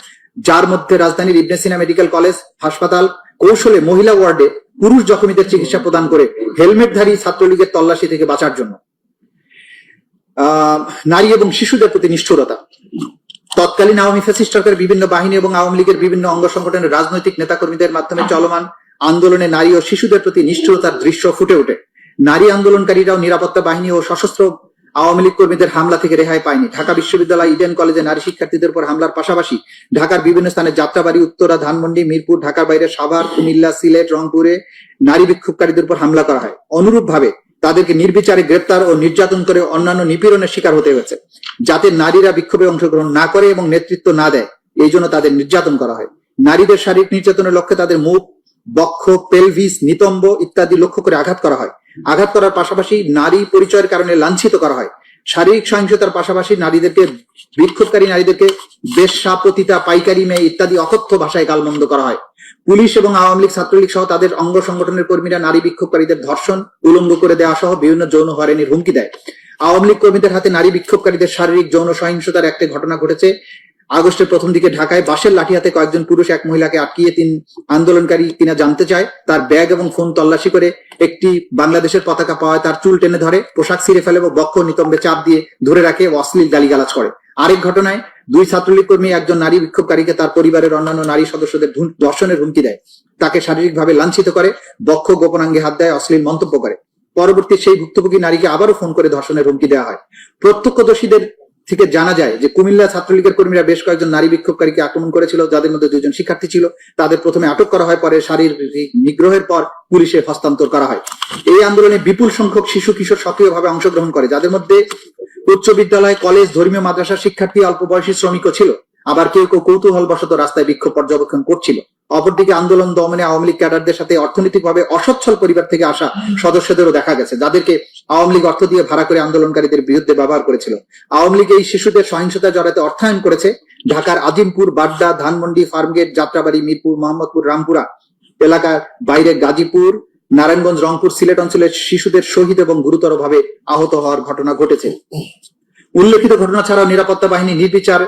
যার মধ্যে রাজধানীর ইবনে সিনা মেডিকেল কলেজ হাসপাতাল কৌশলে মহিলা ওয়ার্ডে পুরুষ জখমীদের চিকিৎসা প্রদান করে হেলমেটধারী ছাত্রলীগের তল্লাশি থেকে বাঁচার জন্য। নারী এবং শিশুদের প্রতি নিষ্ঠুরতা। তৎকালীন আওয়ামী ফ্যাসিস্ট সরকারের বিভিন্ন বাহিনী এবং আওয়ামী লীগের বিভিন্ন অঙ্গ সংগঠনের রাজনৈতিক নেতাকর্মীদের মাধ্যমে চলমান আন্দোলনে নারী ও শিশুদের প্রতি নিষ্ঠুরতার দৃশ্য ফুটে ওঠে। নারী আন্দোলনকারীরাও নিরাপত্তা বাহিনী ও সশস্ত্র আওয়ামী লীগ কর্মীদের হামলা থেকে রেহাই পায়নি। ঢাকা বিশ্ববিদ্যালয় ইডেন কলেজে নারী শিক্ষার্থীদের উপর হামলার পাশাপাশি ঢাকার বিভিন্ন স্থানে যাত্রাবাড়ি, উত্তরা, ধানমন্ডি, মিরপুর, ঢাকার বাইরে সাভার, কুমিল্লা, সিলেট, রংপুরে নারী বিক্ষোভকারীদের উপর হামলা করা হয়। অনুরূপভাবে তাদেরকে নির্বিচারে গ্রেপ্তার ও নির্যাতন করে অন্যান্য নিপীড়নের শিকার হতে হয়েছে, যাতে নারীরা বিক্ষোভে অংশগ্রহণ না করে এবং নেতৃত্ব না দেয়, এই জন্য তাদের নির্যাতন করা হয়। নারীদের শারীরিক নির্যাতনের লক্ষ্যে তাদের মুখ, বক্ষ, পেলভিস, নিতম্ব ইত্যাদি লক্ষ্য করে আঘাত করা হয়। আঘাত করার পাশাপাশি নারী পরিচয়ের কারণে লাঞ্ছিত করা হয়। শারীরিক সহিংসতার পাশাপাশি বিক্ষোভকারী নারীদেরকে বেশ্যা, পতিতা, পাইকারি মেয়ে ইত্যাদি অকথ্য ভাষায় গালমন্দ করা হয়। পুলিশ এবং আওয়ামী লীগ, ছাত্রলীগ সহ তাদের অঙ্গ সংগঠনের কর্মীরা নারী বিক্ষোভকারীদের ধর্ষণ, উলঙ্গ করে দেওয়া সহ বিভিন্ন যৌন হয়রানির হুমকি দেয়। আওয়ামী লীগ কর্মীদের হাতে নারী বিক্ষোভকারীদের শারীরিক যৌন সহিংসতার একটা ঘটনা ঘটেছে আগস্টের প্রথম দিকে ঢাকায়। বাঁশের লাঠি হাতে কয়েকজন পুরুষ এক মহিলাকে আটকিয়ে আন্দোলনকারী কিনা জানতে চায়। তার ব্যাগ এবং ফোন তল্লাশি করে একটি বাংলাদেশের পতাকা পাওয়ায় তার চুল টেনে ধরে, পোশাক ছিঁড়ে ফেলে এবং বক্ষ নিতম্বে চাপ দিয়ে ধরে রাখে, অশ্লীল গালিগালাজ করে। আরেক ঘটনায় 2 ছাত্রলীগ কর্মী একজন নারী বিক্ষোভকারীকে তার পরিবারের অন্যান্য নারী সদস্যদের ধর্ষণের হুমকি দেয়, তাকে শারীরিকভাবে লাঞ্ছিত করে, বক্ষ গোপনাঙ্গে হাত দেয়, অশ্লীল মন্তব্য করে। পরবর্তী সেই ভুক্তভোগী নারীকে আবারও ফোন করে ধর্ষণের হুমকি দেওয়া হয়। প্রত্যক্ষদর্শীদের থেকে জানা যায় যে কুমিল্লা ছাত্রলীগের কর্মীরা বেশ কয়েকজন নারী বিক্ষোভকারীকে আক্রমণ করেছিল, যাদের মধ্যে 2 জন শিক্ষার্থী ছিল। তাদের প্রথমে আটক করা হয়, পরে শারীরিক নিগ্রহের পর পুলিশে হস্তান্তর করা হয়। এই আন্দোলনে বিপুল সংখ্যক শিশু কিশোর সক্রিয়ভাবে অংশগ্রহণ করে, যাদের মধ্যে উচ্চ বিদ্যালয়, কলেজ, ধর্মীয় মাদ্রাসার শিক্ষার্থী, অল্প বয়সী শ্রমিকও ছিল। আবার কেউ কেউ কৌতূহলবশত রাস্তায় বিক্ষোভ পর্যবেক্ষণ করছিল। অপরদিকে আন্দোলন দমনে আওয়ামী লীগ ক্যাডারদের সাথে অর্থনৈতিকভাবে অসচ্ছল পরিবার থেকে আসা সদস্যদেরও দেখা গেছে, যাদেরকে আওয়ামী লীগ অর্থ দিয়ে ভাড়া করে আন্দোলনকারীদের বিরুদ্ধে ব্যবহার করেছিল। আওয়ামী লীগ এই শিশুদের সহিংসতায় জড়াতে অর্থায়ন করেছে। ঢাকার আজিমপুর, বাড্ডা, ধানমন্ডি, ফার্মগেট, যাত্রাবাড়ি, মিরপুর, মোহাম্মদপুর, রামপুরা এলাকার বাইরে গাজীপুর, নারায়ণগঞ্জ, রংপুর, সিলেট অঞ্চলের শিশুদের শহীদ এবং গুরুতরভাবে আহত হওয়ার ঘটনা ঘটেছে। উল্লেখিত ঘটনা ছাড়াও নিরাপত্তা বাহিনী নির্বিচার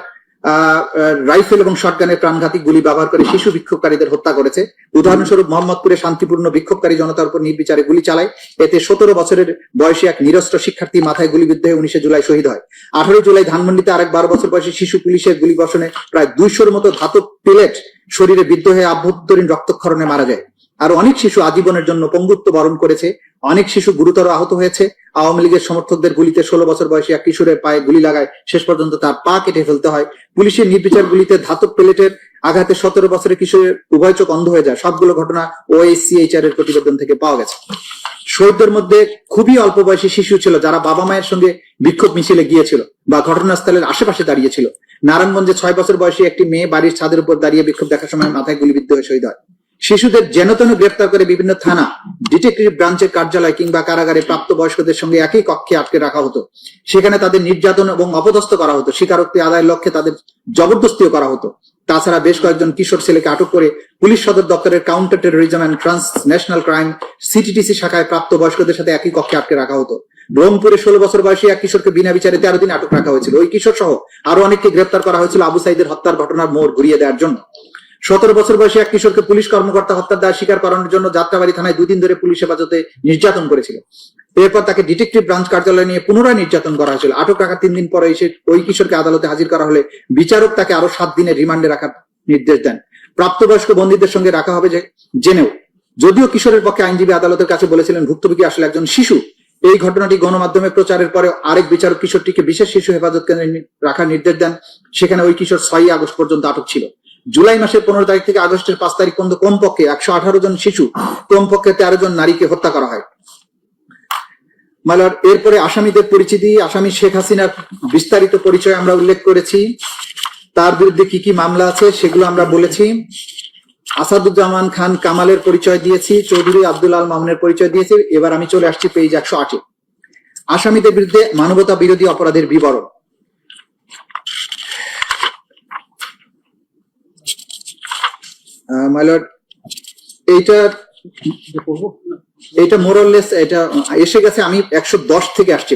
রাইফেল এবং শটগানের প্রাণঘাতী গুলি ব্যবহার করে শিশু বিক্ষোভকারীদের হত্যা করেছে। উদাহরণস্বরূপ মোহাম্মদপুরে শান্তিপূর্ণ বিক্ষোভকারী জনতার উপর নির্বিচারে গুলি চালায়। এতে 17 বছরের বয়সী এক নিরস্ত্র শিক্ষার্থী মাথায় গুলিবিদ্ধ হয়ে 19 জুলাই শহীদ হয়। 18 জুলাই ধানমন্ডিতে আরেক 12 বছর বয়সী শিশু পুলিশের গুলিবর্ষণে প্রায় 200-র মতো ধাতব পেলেট শরীরে বিদ্ধ হয়ে আভ্যন্তরীণ রক্তক্ষরণে মারা যায়। আর অনেক শিশু আজীবনের জন্য পঙ্গুত্ব বরণ করেছে। অনেক শিশু গুরুতর আহত হয়েছে। আওয়ামী লীগের সমর্থকদের গুলিতে 16 বছর বয়সী এক কিশোরের পায়ে গুলি লাগায়, শেষ পর্যন্ত তার পা কেটে ফেলতে হয়। পুলিশের নির্বিচার গুলিতে ধাতব প্লেটের আঘাতে 17 বছরের কিশোরের উভয় চোখ অন্ধ হয়ে যায়। সবগুলো ঘটনা OSCHR এর প্রতিবেদন থেকে পাওয়া গেছে। শহীদদের মধ্যে খুবই অল্প বয়সী শিশু ছিল, যারা বাবা মায়ের সঙ্গে বিক্ষোভ মিছিলে গিয়েছিল বা ঘটনাস্থলের আশেপাশে দাঁড়িয়েছিল। নারায়ণগঞ্জে 6 বছর বয়সী একটি মেয়ে বাড়ির ছাদের উপর দাঁড়িয়ে বিক্ষোভ দেখার সময় মাথায় গুলিবিদ্ধ হয়ে শহীদ হয়। শিশুদের যেনতেন গ্রেফতার করে বিভিন্ন থানা, ডিটেকটিভ ব্রাঞ্চের কার্যালয় কিংবা কারাগারে প্রাপ্তবয়স্কদের সঙ্গে একই কক্ষে আটকে রাখা হতো। সেখানে তাদের নির্যাতন এবং অপদস্থ করা হতো। স্বীকারোক্তি আদায়ের লক্ষ্যে তাদের জবরদস্তিও করা হতো। তাছাড়া বেশ কয়েকজন কিশোর ছেলেকে আটক করে পুলিশ সদর দপ্তরের counter terrorism and transnational crime CTTC শাখায় প্রাপ্তবয়স্কদের সাথে একই কক্ষে আটকে রাখা হতো। রংপুরে 16 বছর বয়সী এক কিশোরকে বিনা বিচারে 13 দিন আটক রাখা হয়েছিল। ওই কিশোর সহ আরো অনেককে গ্রেফতার করা হয়েছিল আবু সাইদের হত্যার ঘটনার মোড় ঘুরিয়ে দেওয়ার জন্য। 17 বছর বয়সী এক কিশোরকে পুলিশ কর্মকর্তা হত্যার দায় স্বীকার করানোর জন্য যাত্রাবাড়ি থানায় 2 দিন ধরে পুলিশ হেফাজতে নির্যাতন করেছিল। এরপর তাকে ডিটেকটিভ ব্রাঞ্চ কার্যালয়ে নিয়ে পুনরায় নির্যাতন করা হয়েছিল। আটক রাখার 3 দিন পরে এসে ওই কিশোরকে আদালতে হাজির করা হলে বিচারক তাকে আরো 7 দিনের রিমান্ডে রাখার নির্দেশ দেন। প্রাপ্তবয়স্ক বন্দীদের সঙ্গে রাখা হবে জেনেও, যদিও কিশোরের পক্ষে আইনজীবী আদালতের কাছে বলেছিলেন ভুক্তভোগী আসলে একজন শিশু। এই ঘটনাটি গণমাধ্যমে প্রচারের পরে আরেক বিচারক কিশোরটিকে বিশেষ শিশু হেফাজত কেন্দ্রে রাখার নির্দেশ দেন। সেখানে ওই কিশোর 6 আগস্ট পর্যন্ত আটক ছিল। জুলাই মাসের 15 তারিখ থেকে আগস্টের 5 তারিখ পর্যন্ত কমপক্ষে 118 জন শিশু, কমপক্ষে 13 জন নারীকে হত্যা করা হয়। মালার এরপরে আসামিদের পরিচিতি। আসামি শেখ হাসিনার বিস্তারিত পরিচয় আমরা উল্লেখ করেছি। তার বিরুদ্ধে কি কি মামলা আছে সেগুলো আমরা বলেছি। আসাদুজ্জামান খান কামালের পরিচয় দিয়েছি, চৌধুরী আব্দুল আল মামুনের পরিচয় দিয়েছি। এবার আমি চলে আসছি পেজ 108-এ। আসামিদের বিরুদ্ধে মানবতা বিরোধী অপরাধের বিবরণ। মাইলর এইটা মোরলেস এটা এসে গেছে। আমি 110 থেকে আসছি।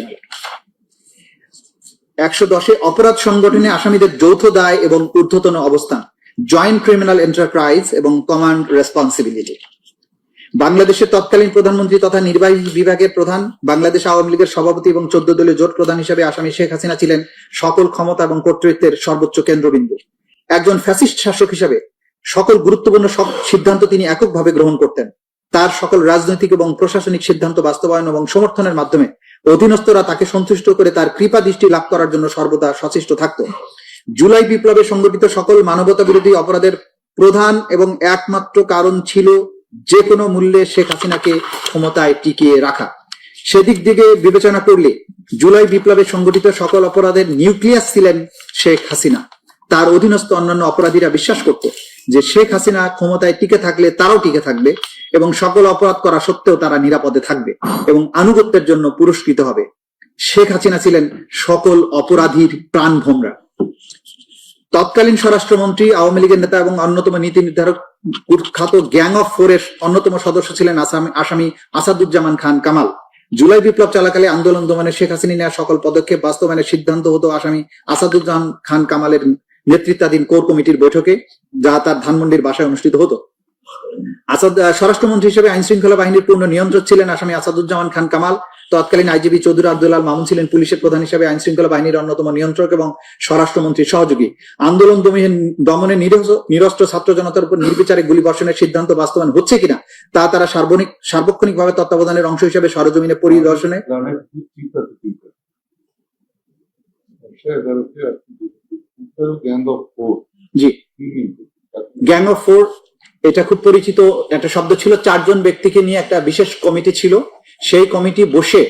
110-এ অপরাধ সংগঠনে আসামিদের যৌথ দায় এবং ঊর্ধ্বতন অবস্থান, জয়েন্ট ক্রিমিনাল এন্টারপ্রাইজ এবং কমান্ড রেসপন্সিবিলিটি। বাংলাদেশের তৎকালীন প্রধানমন্ত্রী তথা নির্বাহী বিভাগের প্রধান, বাংলাদেশ আওয়ামী লীগের সভাপতি এবং 14 দলীয় জোট প্রধান হিসেবে আসামি শেখ হাসিনা ছিলেন সকল ক্ষমতা এবং কর্তৃত্বের সর্বোচ্চ কেন্দ্রবিন্দু। একজন ফ্যাসিস্ট শাসক হিসেবে সকল গুরুত্বপূর্ণ সিদ্ধান্ত তিনি এককভাবে গ্রহণ করতেন। তার সকল রাজনৈতিক এবং প্রশাসনিক সিদ্ধান্ত বাস্তবায়ন এবং সমর্থনের মাধ্যমে অধীনস্থরা তাকে সন্তুষ্ট করে তার কৃপা দৃষ্টি লাভ করার জন্য সর্বদা সচেষ্ট থাকত। জুলাই বিপ্লবে সংগঠিত সকল মানবতা বিরোধী অপরাধের প্রধান এবং একমাত্র কারণ ছিল যে কোনো মূল্যে শেখ হাসিনাকে ক্ষমতায় টিকিয়ে রাখা। সেদিক দিকে বিবেচনা করলে জুলাই বিপ্লবে সংগঠিত সকল অপরাধের নিউক্লিয়াস ছিলেন শেখ হাসিনা। তার অধীনস্থ অন্যান্য অপরাধীরা বিশ্বাস করত যে শেখ হাসিনা ক্ষমতায় টিকে থাকলে তারাও টিকে থাকবে এবং সকল অপরাধ করা সত্ত্বেও তারা নিরাপদে থাকবে এবং আনুগত্যের জন্য পুরস্কৃত হবে। শেখ হাসিনা ছিলেন সকল অপরাধীর প্রাণ ভোমরা। তৎকালীন স্বরাষ্ট্রমন্ত্রী, আওয়ামী লীগের নেতা এবং অন্যতম নীতি নির্ধারক কুখ্যাত গ্যাং অফ ফোরের অন্যতম সদস্য ছিলেন আসামি আসাদুজ্জামান খান কামাল। জুলাই বিপ্লব চলাকালে আন্দোলন দমনে শেখ হাসিনা নেওয়া সকল পদক্ষেপ বাস্তবায়নের সিদ্ধান্ত হতো আসামি আসাদুজ্জামান খান কামালের নেতৃত্বাধীন কোর কমিটির বৈঠকে, যা তার ধানমন্ডির বাসায় অনুষ্ঠিত হতো। স্বরাষ্ট্রমন্ত্রী হিসেবে আইন শৃঙ্খলা বাহিনীর পূর্ণ নিয়ন্ত্রক ছিলেন আসামি আসাদুজ্জামান খান কামাল। তৎকালীন আইজিপি চৌধুরী আব্দুল আল মামুন ছিলেন পুলিশের প্রধান হিসেবে আইন শৃঙ্খলা বাহিনীর অন্যতম নিয়ন্ত্রক এবং স্বরাষ্ট্রমন্ত্রীর সহযোগী। আন্দোলন দমনে নিরস্ত্র ছাত্র জনতার উপর নির্বিচারে গুলিবর্ষণের সিদ্ধান্ত বাস্তবায়ন হচ্ছে কিনা তা তারা সার্বক্ষণিকভাবে তত্ত্বাবধানের অংশ হিসেবে সরজমিনে পরিদর্শনে গ্যাং অফ ফোর, এটা খুব পরিচিত একটা শব্দ ছিল। 4 জন ব্যক্তিকে নিয়ে একটা বিশেষ কমিটি ছিল। সেই কমিটি বসে,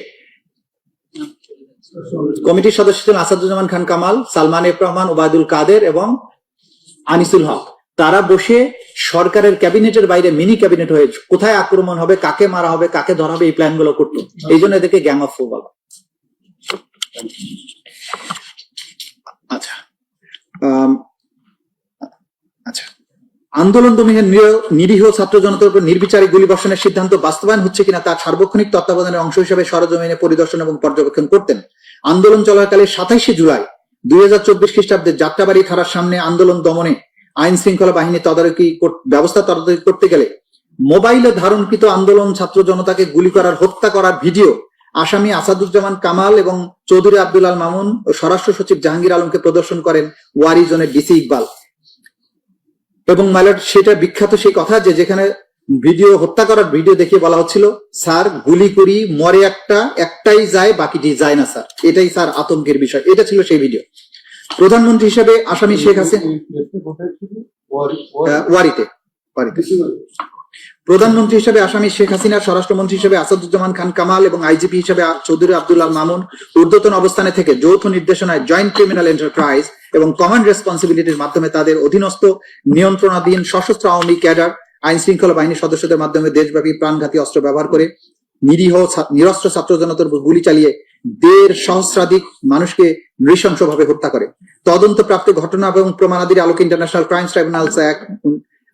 কমিটির সদস্য ছিলেন আসাদুজ্জামান খান কামাল, সালমান এফ রহমান, ওবায়দুল কাদের এবং আনিসুল হক। তারা বসে সরকারের ক্যাবিনেটের বাইরে মিনি ক্যাবিনেট হয়ে কোথায় আক্রমণ হবে, কাকে মারা হবে, কাকে ধরা হবে, এই প্ল্যান গুলো করতো। এই জন্য এদেরকে গ্যাং অফ ফোর বলা। আচ্ছা আচ্ছা আন্দোলন দমনে নিরীহ ছাত্র জনতার উপর নির্বিচারে গুলিবর্ষণের সিদ্ধান্ত বাস্তবায়ন হচ্ছে কিনা তা সার্বক্ষণিক তত্ত্বাবধানের অংশ হিসেবে সরজমিনে পরিদর্শন এবং পর্যবেক্ষণ করতেন। আন্দোলন চলাকালে 27 জুলাই 2024 খ্রিস্টাব্দে যাত্রাবাড়ি থানার সামনে আন্দোলন দমনে আইন শৃঙ্খলা বাহিনী তদারকি করতে গেলে মোবাইলে ধারণকৃত আন্দোলন ছাত্র জনতাকে গুলি করার, হত্যা করার ভিডিও আসামি আসাদুজ্জামান কামাল এবং চৌধুরী আব্দুল আল মামুন ও স্বরাষ্ট্র সচিব জাহাঙ্গীর আলমকে প্রদর্শন করেন ওয়ারি জোনের ডিসি ইকবাল। এবং সেটা বিখ্যাত সেই কথা যে যেখানে ভিডিও, হত্যা করার ভিডিও দেখিয়ে বলা হচ্ছিল, স্যার গুলি করি, মরে একটাই যায়, বাকিটি যায় না স্যার, এটাই স্যার আতঙ্কের বিষয়। এটা ছিল সেই ভিডিও। প্রধানমন্ত্রী হিসেবে আসামি শেখ হাসিনা ওয়ারিতে প্রধানমন্ত্রী হিসেবে আসামি শেখ হাসিনা, স্বরাষ্ট্রমন্ত্রী হিসেবে আসাদুজ্জামান খান কামাল এবং আইজিপি হিসেবে চৌধুরী আব্দুল আল মামুন ঊর্ধ্বতন অবস্থানে থেকে যৌথ নির্দেশনায় জয়েন্ট ক্রিমিনাল এন্টারপ্রাইজ এবং কমান্ড রেসপন্সিবিলিটির মাধ্যমে তাদের অধীনস্থ নিয়ন্ত্রণাধীন সশস্ত্র আওয়ামী ক্যাডার আইন শৃঙ্খলা বাহিনীর সদস্যদের মাধ্যমে দেশব্যাপী প্রাণঘাতী অস্ত্র ব্যবহার করে নিরস্ত্র ছাত্র জনতার উপর গুলি চালিয়ে 1.5 সহস্রাধিক মানুষকে নৃশংসভাবে হত্যা করে। তদন্তপ্রাপ্ত ঘটনা এবং প্রমাণাদির আলোকে ইন্টারন্যাশনাল ক্রাইমস ট্রাইব্যুনালস অ্যাক্ট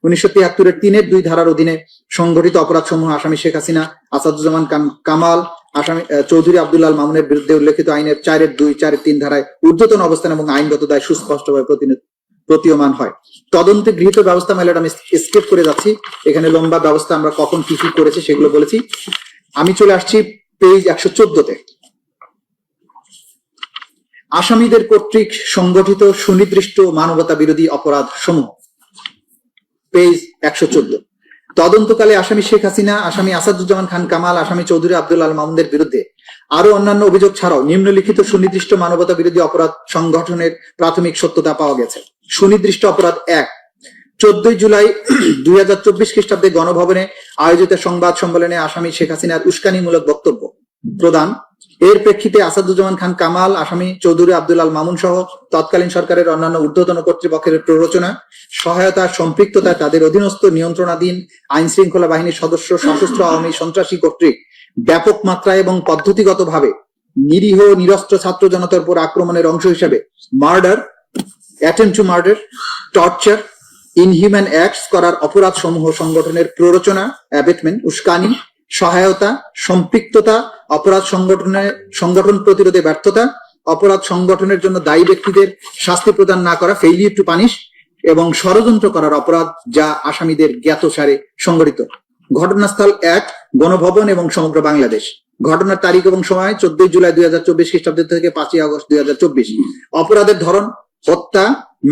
1973 3 2 ধারার অধীনে সংঘটিত অপরাধ সমূহ আসামি শেখ হাসিনা, আসাদুজ্জামান কামাল, আসামি চৌধুরী আব্দুল আল মামুনের বিরুদ্ধে উল্লেখিত আইনের 4-2, 4-3 ধারায় ঊর্ধ্বতন অবস্থান এবং আইনগত দায় সুস্পষ্টভাবে প্রতীয়মান হয়। তদন্তে গৃহীত ব্যবস্থা মেলাটা আমি স্কিপ করে যাচ্ছি, এখানে লম্বা ব্যবস্থা আমরা কখন কি কি করেছি সেগুলো বলেছি। আমি চলে আসছি পেজ 114-তে। আসামিদের কর্তৃক সংগঠিত সুনির্দিষ্ট মানবতা বিরোধী অপরাধ সমূহ, পেজ 114। তদন্তকালে আসামি শেখ হাসিনা, আসামি আসাদুজ্জামান খান কামাল, আসামি চৌধুরী আব্দুল আল মামুনের বিরুদ্ধে আরো অন্যান্য অভিযোগ ছাড়াও নিম্নলিখিত সুনির্দিষ্ট মানবতা বিরোধী অপরাধ সংগঠনের প্রাথমিক সত্যতা পাওয়া গেছে। সুনির্দিষ্ট অপরাধ 1, 14 জুলাই 2024 খ্রিস্টাব্দে গণভবনে আয়োজিত সংবাদ সম্মেলনে আসামি শেখ হাসিনার উস্কানিমূলক বক্তব্য প্রদান। এর প্রেক্ষিতে আসাদুজ্জামান খান কামাল, আসামি চৌধুরী আব্দুল আল মামুন সহ তৎকালীন সরকারের অন্যান্য ঊর্ধ্বতন কর্তৃপক্ষের প্ররোচনা, সহায়তা, সম্পৃক্ততা তাদের অধীনস্থ নিয়ন্ত্রণাধীন আইন শৃঙ্খলা বাহিনীর সদস্য সশস্ত্র আওয়ামী সন্ত্রাসী কর্তৃক ব্যাপক মাত্রায় এবং পদ্ধতিগতভাবে নিরীহ নিরস্ত্র ছাত্র জনতার উপর আক্রমণের অংশ হিসেবে murder, attempt to murder, torture, inhuman acts করার অপরাধ সমূহ সংগঠনের প্ররোচনা, অ্যাবেটমেন্ট, উস্কানি, সহায়তা, সম্পৃক্ততা, অপরাধ সংগঠন প্রতিরোধে ব্যর্থতা, অপরাধ সংগঠনের জন্য দায়ী ব্যক্তিদের শাস্তি প্রদান না করা, ফেইলিয়ার টু পানিশ, এবং ষড়যন্ত্র করার অপরাধ যা আসামিদের জ্ঞাতসারে সংগঠিত। ঘটনাস্থল 1, গণভবন এবং সমগ্র বাংলাদেশ। ঘটনার তারিখ এবং সময় 14 জুলাই 2024 খ্রিস্টাব্দ থেকে 5 আগস্ট 2024। অপরাধের ধরন হত্যা,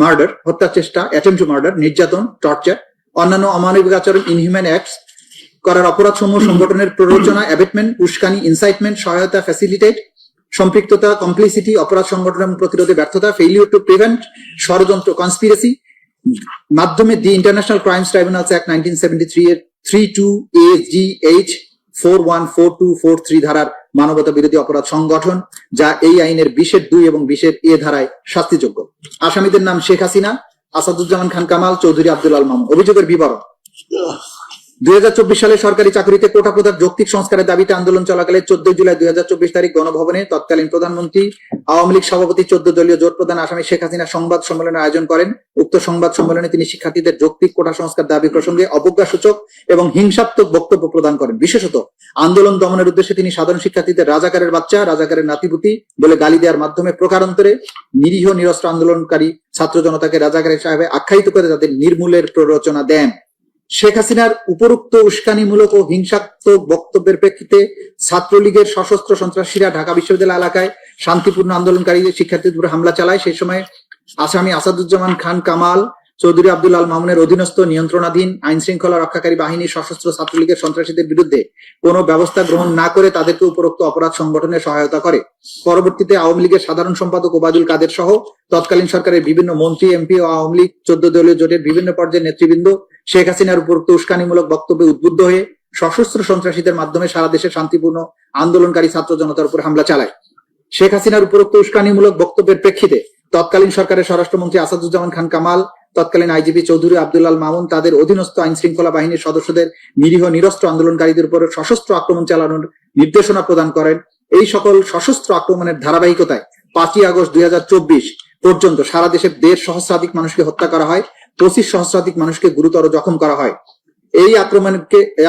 মার্ডার, হত্যা চেষ্টা, অ্যাটেম্পট টু মার্ডার, নির্যাতন, টর্চার, অন্যান্য অমানবিক আচরণ, ইনহিউম্যান অ্যাক্টস করার অপরাধ সমূহ সংগঠনের প্ররোচনা, অ্যাবেটমেন্ট, উস্কানি, ইনসাইটমেন্ট, সহায়তা, ফ্যাসিলিটেট, সম্পৃক্ততা, কমপ্লিসিটি, অপরাধ সংগঠন এবং প্রতিরোধে ব্যর্থতা, ফেইলিয়ার টু প্রিভেন্ট, ষড়যন্ত্র, কনস্পিরেসি মাধ্যমে the international crimes tribunals act 1973 এর 32AGH 414243 ধারার মানবতা বিরোধী অপরাধ সংগঠন, যা এই আইনের 20-2 এবং 20-A ধারায় শাস্তিযোগ্য। আসামিদের নাম শেখ হাসিনা, আসাদুজ্জামান খান কামাল, চৌধুরী আব্দুল আল মামুন। অভিযোগের বিবরণ: 2024 সালে সরকারি চাকরিতে কোটা প্রথার যৌক্তিক সংস্কারের দাবিতে আন্দোলন চলাকালে 14 জুলাই 2024 তারিখ গণভবনে তৎকালীন প্রধানমন্ত্রী আওয়ামী লীগ সভাপতি 14 দলীয় জোট প্রধান আসামি শেখ হাসিনা সংবাদ সম্মেলনের আয়োজন করেন। উক্ত সংবাদ সম্মেলনে তিনি শিক্ষার্থীদের যৌক্তিক কোটা সংস্কার দাবি প্রসঙ্গে অবজ্ঞাসূচক এবং হিংসাত্মক বক্তব্য প্রদান করেন। বিশেষত আন্দোলন দমনের উদ্দেশ্যে তিনি সাধারণ শিক্ষার্থীদের রাজাকারের বাচ্চা, রাজাকারের নাতিপুতি বলে গালি দেওয়ার মাধ্যমে প্রকারান্তরে নিরীহ নিরস্ত্র আন্দোলনকারী ছাত্র জনতাকে রাজাকারের সাহেবে আখ্যায়িত করে তাদের নির্মূলের প্ররোচনা দেন। শেখ হাসিনার উপরোক্ত উস্কানিমূলক ও হিংসাত্মক বক্তব্যের প্রেক্ষিতে ছাত্রলীগের সশস্ত্র সন্ত্রাসীরা ঢাকা বিশ্ববিদ্যালয় এলাকায় শান্তিপূর্ণ আন্দোলনকারীদের শিক্ষার্থীদের উপর হামলা চালায়। সেই সময় আসামি আসাদুজ্জামান খান কামাল, চৌধুরী আব্দুল আল মামুনের অধীনস্থ নিয়ন্ত্রণাধীন আইন শৃঙ্খলা রক্ষাকারী বাহিনী সশস্ত্র ছাত্রলীগের সন্ত্রাসীদের বিরুদ্ধে কোনো ব্যবস্থা গ্রহণ না করে তাদেরকে উপরোক্ত অপরাধ সংগঠনে সহায়তা করে। পরবর্তীতে আওয়ামী লীগের সাধারণ সম্পাদক ওবায়দুল কাদের সহ তৎকালীন সরকারের বিভিন্ন মন্ত্রী, এমপি ও আওয়ামী লীগ 14 দলীয় জোটের বিভিন্ন পর্যায়ের নেতৃবৃন্দ শেখ হাসিনার উপরোক্ত উস্কানিমূলক বক্তব্যে উদ্বুদ্ধ হয়ে সশস্ত্র সন্ত্রাসীদের মাধ্যমে সারা দেশে শান্তিপূর্ণ আন্দোলনকারী ছাত্র জনতার উপর হামলা চালায়। শেখ হাসিনার উপরোক্ত উস্কানিমূলক বক্তব্যের প্রেক্ষিতে তৎকালীন সরকারের স্বরাষ্ট্রমন্ত্রী আসাদুজ্জামান খান কামাল, তৎকালীন আইজিপি চৌধুরী আব্দুল আল মামুন তাদের অধীনস্থ আইন শৃঙ্খলা বাহিনীর সদস্যদের নিরীহ নিরস্ত্র আন্দোলনকারীদের উপর সশস্ত্র আক্রমণ চালানোর নির্দেশনা প্রদান করেন। এই সকল সশস্ত্র আক্রমণের ধারাবাহিকতায় 5ই আগস্ট 2024 পর্যন্ত সারা দেশে 1.5 সহস্রাধিক মানুষকে হত্যা করা হয়, 25 সহস্রাধিক মানুষকে গুরুতর জখম করা হয়। এই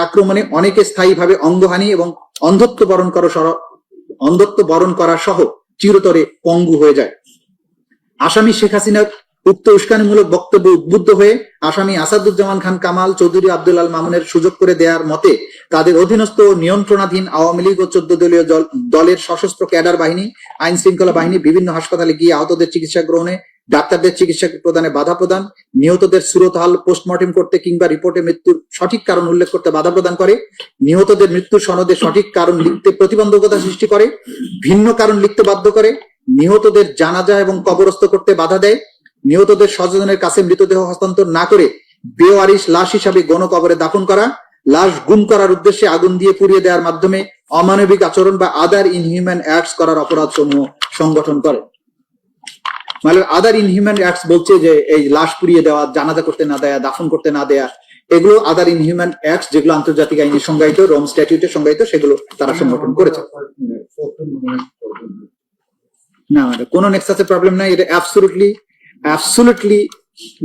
আক্রমণে অনেকে স্থায়ীভাবে অঙ্গহানি এবং অন্ধত্ব বরণ করা সহ চিরতরে পঙ্গু হয়ে যায়। আসামি শেখ হাসিনার উক্ত উস্কানিমূলক বক্তব্যে উদ্বুদ্ধ হয়ে আসামি আসাদুজ্জামান খান কামাল, চৌধুরী আব্দুল আল মামুনের সুযোগ করে দেওয়ার মতে তাদের অধীনস্থ নিয়ন্ত্রণাধীন আওয়ামী লীগ ও 14 দলীয় দলের সশস্ত্র ক্যাডার বাহিনী, আইন শৃঙ্খলা বাহিনী বিভিন্ন হাসপাতালে গিয়ে আহতদের চিকিৎসা গ্রহণে, ডাক্তারদের চিকিৎসা প্রদানে বাধা প্রদান, নিহতদের সুরতহাল পোস্টমর্টেম করতে কিংবা রিপোর্টে মৃত্যুর সঠিক কারণ উল্লেখ করতে বাধা প্রদান করে, নিহতদের মৃত্যুর সনদে সঠিক কারণ লিখতে প্রতিবন্ধকতা সৃষ্টি করে, ভিন্ন কারণ লিখতে বাধ্য করে, নিহতদের জানাজা এবং কবরস্থ করতে বাধা দেয়, নিহতদের স্বজনের কাছে মৃতদেহ হস্তান্তর না করে বেওয়ারিশ লাশ হিসাবে গণকবরে দাফন করা, লাশ গুম করার উদ্দেশ্যে আগুন দিয়ে পুড়িয়ে দেওয়ার মাধ্যমে অমানবিক আচরণ বা আদার ইনহিউম্যান অ্যাক্টস করার অপরাধ সমূহ সংগঠন করে। মানে আদার ইনহিউম্যান অ্যাক্টস বলছে যে এই লাশ পুড়িয়ে দেওয়া, জানাজা করতে না দেয়া, দাফন করতে না দেয়া, এগুলো আদার ইনহিউম্যান অ্যাক্টস যেগুলো আন্তর্জাতিক আইনে সংজ্ঞায়িত, রোম স্ট্যাটিউটে সংজ্ঞায়িত, সেগুলো তারা সংগঠন করেছে। না, কোনো নেক্সাসের প্রবলেম নাই, এটা অ্যাবসলিউটলি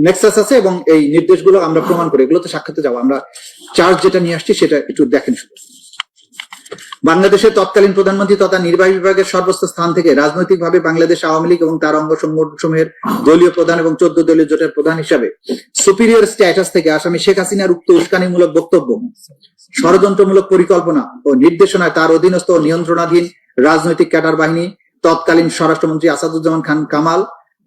নেক্সাস আছে এবং এই নির্দেশগুলো আমরা প্রমাণ করি। এগুলো তো সাক্ষাতে যাবো, আমরা চার্জ যেটা নিয়ে আসছি সেটা একটু দেখেন শুধু। বাংলাদেশের তৎকালীন প্রধানমন্ত্রী তথা নির্বাহী বিভাগের সর্বোচ্চ স্থান থেকে রাজনৈতিকভাবে বাংলাদেশ আওয়ামী লীগ এবং তার অঙ্গ সংগঠনসমূহের দলীয় প্রধান এবং 14 দলীয় জোটের প্রধান হিসাবে সুপিরিয়র স্ট্যাটাস থেকে আসামি শেখ হাসিনার উক্ত উস্কানিমূলক বক্তব্য, ষড়যন্ত্রমূলক পরিকল্পনা ও নির্দেশনায় তার অধীনস্থ ও নিয়ন্ত্রণাধীন রাজনৈতিক ক্যাডার বাহিনী, তৎকালীন স্বরাষ্ট্রমন্ত্রী আসাদুজ্জামান খান কামাল,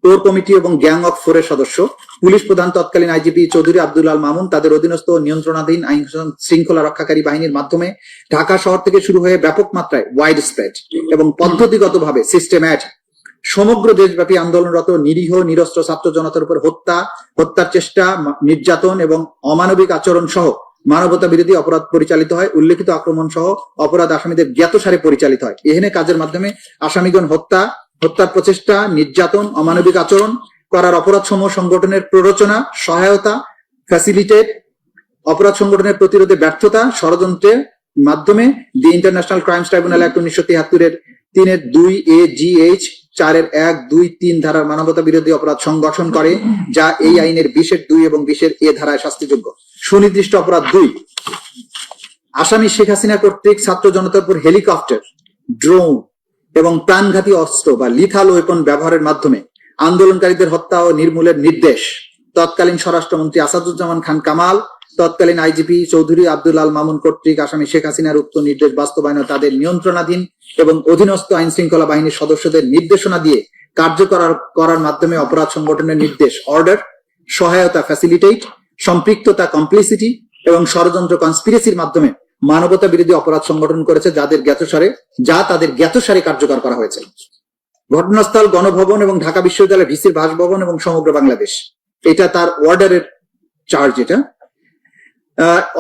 কোর কমিটি এবং গ্যাং অফ 4 এর সদস্য, পুলিশ প্রধান তৎকালীন আইজিপি চৌধুরী আব্দুল আল মামুন তাদের অধীনস্থ নিয়ন্ত্রণাধীন আইন শৃঙ্খলা রক্ষাকারী বাহিনীর মাধ্যমে ঢাকা শহর থেকে শুরু হয়ে ব্যাপক মাত্রায় ওয়াইড স্প্রেড এবং পদ্ধতিগতভাবে সিস্টেম্যাটিক সমগ্র দেশব্যাপী আন্দোলনরত নিরীহ নিরস্ত্র ছাত্র জনতার উপর হত্যার চেষ্টা, নির্যাতন এবং অমানবিক আচরণ সহ মানবতা বিরোধী অপরাধ পরিচালিত হয়। উল্লেখিত আক্রমণ সহ অপরাধ আসামিদের জ্ঞাতসারে পরিচালিত হয়। এহেন কাজের মাধ্যমে আসামিগণ হত্যার প্রচেষ্টা, নির্যাতন, অমানবিক আচরণ করার অপরাধ সমূহ সংগঠনের প্ররোচনা, সহায়তা, ফ্যাসিলিটেট, অপরাধ সংগঠনের প্রতিরোধে ব্যর্থতা, ষড়যন্ত্রের মাধ্যমে the international crimes tribunal act 1973 এর 3-AGH 4-1-2-3 ধারার মানবতা বিরোধী অপরাধ সংগঠন করে, যা এই আইনের 20-2 এবং 20-A ধারায় শাস্তিযোগ্য। সুনির্দিষ্ট অপরাধ 2, আসামি শেখ হাসিনা কর্তৃক ছাত্র জনতার উপর হেলিকপ্টার, ড্রোন এবং প্রাণঘাতী অস্ত্র বা লিথাল ওয়েপন ব্যবহারের মাধ্যমে আন্দোলনকারীদের হত্যা ও নির্মূলের নির্দেশ তৎকালীন স্বরাষ্ট্রমন্ত্রী আসাদুজ্জামান খান কামাল, তৎকালীন আইজিপি চৌধুরী আব্দুল আল মামুন কর্তৃক আসামি শেখ হাসিনার উক্ত নির্দেশ বাস্তবায়ন ও তাদের নিয়ন্ত্রণাধীন এবং অধীনস্থ আইন শৃঙ্খলা বাহিনীর সদস্যদের নির্দেশনা দিয়ে কার্যকর মাধ্যমে অপরাধ সংগঠনের নির্দেশ, অর্ডার, সহায়তা, ফ্যাসিলিটেট, সম্পৃক্ততা, কমপ্লিসিটি এবং ষড়যন্ত্র, কনস্পিরেসির মাধ্যমে মানবতা বিরোধী অপরাধ সংগঠন করেছে, যা তাদের জ্ঞাতসারে কার্যকর করা হয়েছে। ঘটনাস্থল গণভবন এবং ঢাকা বিশ্ববিদ্যালয় ভিসির বাসভবন এবং সমগ্র বাংলাদেশ। এটা তার অর্ডারের চার্জ। এটা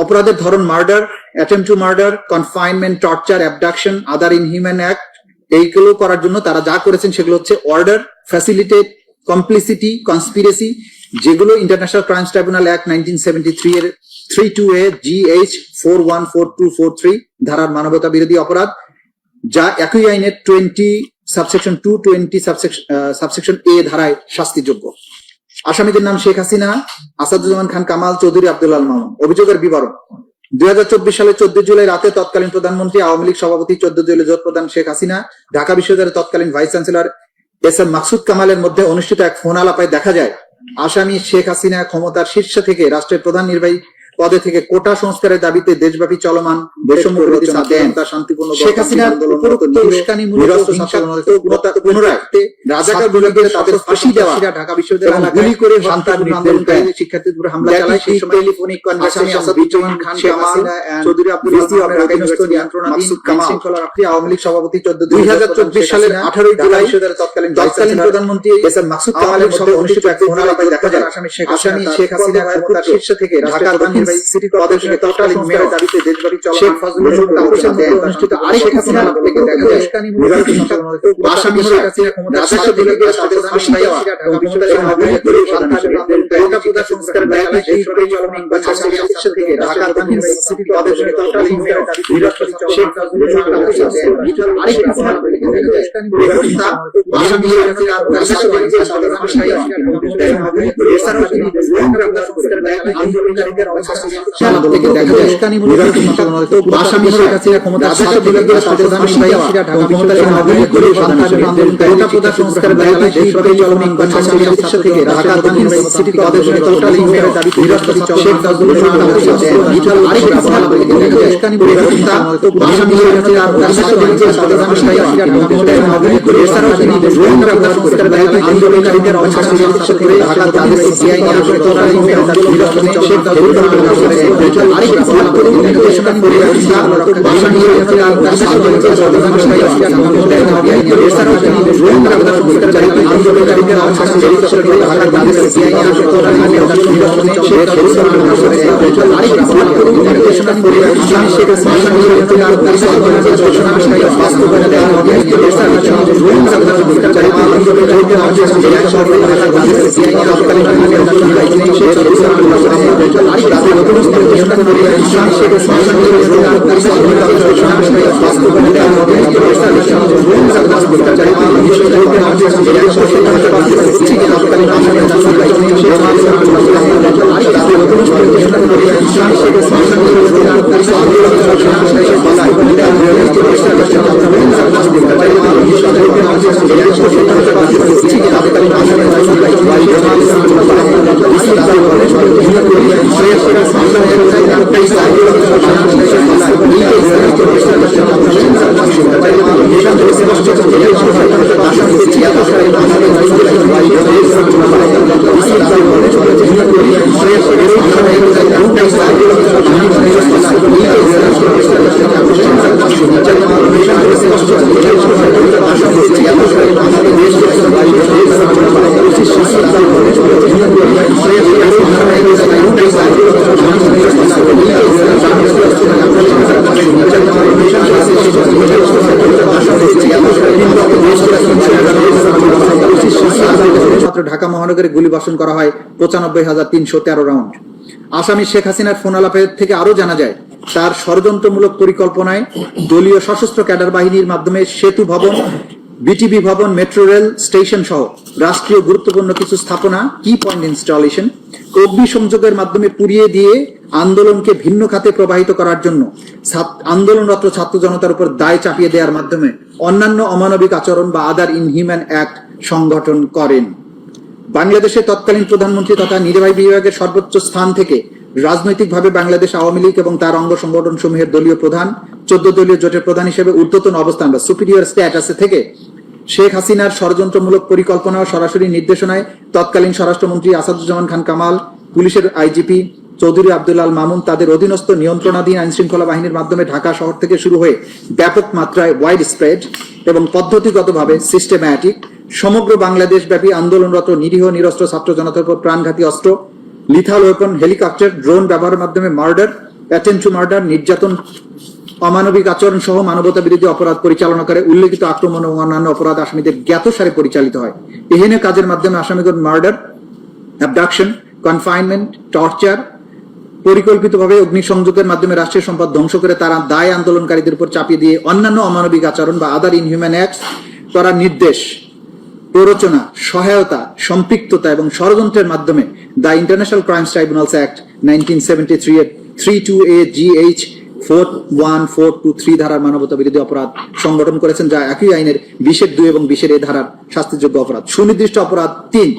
অপরাধের ধরন murder, attempt to murder, confinement, torture, abduction, other inhuman act. এইগুলো করার জন্য তারা যা করেছেন সেগুলো হচ্ছে অর্ডার, ফ্যাসিলিটেট, কমপ্লিসিটি, কনস্পিরেসি যেগুলো ইন্টারন্যাশনাল ক্রাইমস ট্রাইব্যুনাল অ্যাক্ট 1973 এর 32A GH 414243 ধারার মানবতা বিরোধী অপরাধ, যা একই আইনের 20 সাবসেকশন 220 সাবসেকশন A ধারায় শাস্তিযোগ্য। আসামিদের নাম শেখ হাসিনা, আসাদুজ্জামান খান কামাল, চৌধুরী আব্দুল আল মামুন। অভিযোগের বিবরণ: 2024 সালে 14 জুলাই রাতে তৎকালীন প্রধানমন্ত্রী, আওয়ামী লীগ সভাপতি, 14 দলীয় জোট প্রধান শেখ হাসিনা, ঢাকা বিশ্ববিদ্যালয়ের তৎকালীন ভাইস চ্যান্সেলর এস.এম. মাকসুদ কামালের মধ্যে অনুষ্ঠিত এক ফোন আলাপে দেখা যায় আসামি শেখ হাসিনা ক্ষমতার শীর্ষ থেকে রাষ্ট্রের প্রধান নির্বাহী পদে থেকে কোটা সংস্কারের দাবিতে দেশব্যাপী চলমান বৈষম্য বিরোধী ছাত্র শান্তিপূর্ণ শেখ হাসিনার উপরোক্ত উস্কানিমূলক পুনরায় রাজাকার বিরোধীদের তাদের ফাঁসি দেওয়া, ঢাকা বিশ্ববিদ্যালয়ে গুলি করে শান্তিপূর্ণ আন্দোলনকারী শিক্ষার্থীদের উপর হামলা চালায়। সেই সময় টেলিফোনিক কনভারসেশন আসাদুজ্জামান খান কামাল, চৌধুরী আব্দুল আল ঢাকা ইউনিভার্সিটি নিয়ন্ত্রণাধীন শৃঙ্খলা রক্ষী আওয়ামী লীগ সভাপতি 2024 সালের 18 জুলাই তৎকালীন প্রধানমন্ত্রী এস.এম. মাকসুদ কামালের মধ্যে অনুষ্ঠিত এক ফোন আলাপে দেখা যায় আসামি শেখ হাসিনা ক্ষমতার শীর্ষ থেকে রাষ্ট্রের প্রধান নির্বাহী সিটি কর্পোরেশনের তৎকালীন মেয়র দাবিতে দেশব্যাপী চলমান শেখ ফজলুল হক তাপসের মধ্যে অনুষ্ঠিত আরেক ফোন আলাপ থেকে দেখা যায় আসামি শেখ হাসিনা ক্ষমতার শীর্ষ থেকে তাদের ফাঁসি দেওয়া এবং বিশ্ববিদ্যালয়ের আগুনে করে শান্তিপূর্ণ আন্দোলনকারী কোটা সংস্কারের দাবিতে দেশব্যাপী চলমান আসামি শীর্ষ থেকে ঢাকা সিটি কর্পোরেশনের তৎকালীন মেয়র দাবিতে শেখ ফজলুল হক তাপসের মধ্যে আরেক ফোন আলাপ থেকে দেখা যায় আসামি শেখ হাসিনা ক্ষমতার শীর্ষ থেকে তাদের ফাঁসি দেওয়া এবং বিশ্ববিদ্যালয়ের আগুনে করে শান্তিপূর্ণ আন্দোলনকারীদের আন্দোলনকারীদের থেকে দেখা যায় আসামি শেখ হাসিনা ক্ষমতার শীর্ষ থেকে তাদের ফাঁসি দেওয়া এবং বিশ্ববিদ্যালয়ের আগুনে করে শান্তিপূর্ণ আন্দোলনকারীদের কোটা সংস্কারের দাবিতে দেশব্যাপী চলমান আসামি শীর্ষ থেকে ঢাকা সিটি কর্পোরেশনের তৎকালীন মেয়র দাবিতে শেখ ফজলুল হক তাপসের মধ্যে আরেক ফোন আলাপ থেকে দেখা যায় আসামি শেখ হাসিনা ক্ষমতার শীর্ষ থেকে তাদের ফাঁসি দেওয়া এবং বিশ্ববিদ্যালয়ের আগুনে করে শান্তিপূর্ণ সংস্কারের দাবিতে আন্দোলনকারীদের আসামি শীর্ষ থেকে ঢাকা সিআই নিয়ে তৎকালীন মেয়র দাবিতে শেখ ফজলুল হক তাপসের আরেক ফোন আলাপ থেকে দেখা যায় আসামি শেখ হাসিনা ক্ষমতার শীর্ষ থেকে তাদের ফাঁসি দেওয়া এবং বিশ্ববিদ্যালয়ের আগুনে করে আন্দোলনকারীদের আসামি শীর্ষ থেকে ঢাকা সিআই নিয়ে তৎকালীন মেয়র দাবিতে শেখ ফজলুল হক তাপসের আরেক ফোন আলাপ থেকে দেখা যায় আসামি শেখ হাসিনা ক্ষমতার শীর্ষ থেকে বাস্তবায়ন দেওয়া হবে আন্দোলনকারীদের আসামি সিআই নিয়ে তৎকালীন মেয়র দাবিতে শেখ ফজলুল হক তাপসের আরেক বাস্তবায়ন দেওয়া হবে ঢাকা মহানগরে গুলি বর্ষণ করা হয় 95,313 রাউন্ড। আসামি শেখ হাসিনার ফোন আলাপের থেকে আরো জানা যায় তার ষড়যন্ত্রমূলক পরিকল্পনায় দলীয় সশস্ত্র ক্যাডার বাহিনীর মাধ্যমে সেতু ভবন, বিটিবি ভবন, মেট্রো রেল স্টেশন সহ রাষ্ট্রীয় গুরুত্বপূর্ণ কিছু স্থাপনা কি পয়েন্ট ইনস্টলেশন অগ্নিসংযোগের মাধ্যমে পুড়িয়ে দিয়ে আন্দোলনকে ভিন্ন খাতে প্রবাহিত করার জন্য আন্দোলনরত ছাত্র জনতার উপর দায় চাপিয়ে দেওয়ার মাধ্যমে অন্যান্য অমানবিক আচরণ বা আদার ইনহিউম্যান অ্যাক্ট সংগঠন করেন। বাংলাদেশের তৎকালীন প্রধানমন্ত্রী তথা নির্বাহী বিভাগের সর্বোচ্চ স্থান থেকে রাজনৈতিকভাবে বাংলাদেশ আওয়ামী লীগ এবং তার অঙ্গ সংগঠন সমূহের দলীয় প্রধান, 14 দলীয় জোটের প্রধান হিসেবে ঊর্ধ্বতন অবস্থান বা সুপিরিয়র স্ট্যাটাসে থেকে শেখ হাসিনার ষড়যন্ত্রমূলক পরিকল্পনা ও সরাসরি নির্দেশনায় তৎকালীন স্বরাষ্ট্রমন্ত্রী আসাদুজ্জামান খান কামাল, পুলিশের আইজিপি চৌধুরী আব্দুল আল মামুন তাদের অধীনস্থ নিয়ন্ত্রণাধীন আইন শৃঙ্খলা বাহিনীর মাধ্যমে ঢাকা শহর থেকে শুরু হয়ে ব্যাপক মাত্রায় ওয়াইড স্প্রেড এবং পদ্ধতিগতভাবে সিস্টেম্যাটিক সমগ্র বাংলাদেশ ব্যাপী আন্দোলনরত নিরীহ নিরস্ত্র ছাত্র জনতার উপর প্রাণঘাতী অস্ত্র, লিথাল ওয়েপন, হেলিকপ্টার, ড্রোন ব্যবহারের মাধ্যমে মার্ডার, অ্যাটেম্পট টু মার্ডার, নির্যাতন, অমানবিক আচরণ সহ মানবতা বিরোধী অপরাধ পরিচালনা করে উল্লেখিত আক্রমণ ও অন্যান্য অপরাধ আসামিদের জ্ঞাতসারে পরিচালিত হয়। এহেন কাজের মাধ্যমে আসামিগণ মার্ডার অ্যাবডাকশন, কনফাইনমেন্ট, টর্চার, পরিকল্পিতভাবে অগ্নিসংযোগের মাধ্যমে রাষ্ট্রীয় সম্পদ ধ্বংস করে তারা দায় আন্দোলনকারীদের উপর চাপিয়ে দিয়ে অন্যান্য অমানবিক আচরণ বা আদার ইনহিউম্যান অ্যাক্টস করার নির্দেশ, প্ররোচনা, সহায়তা, সম্পৃক্ততা এবং ষড়যন্ত্রের মাধ্যমে the international crimes tribunals act 1973 এর 32A GH 41423 ধারার মানবতা বিরোধী অপরাধ সংগঠন করেছেন, যা একই আইনের 20(2) এবং 20(a) ধারার শাস্তিযোগ্য অপরাধ। সুনির্দিষ্ট অপরাধ 3,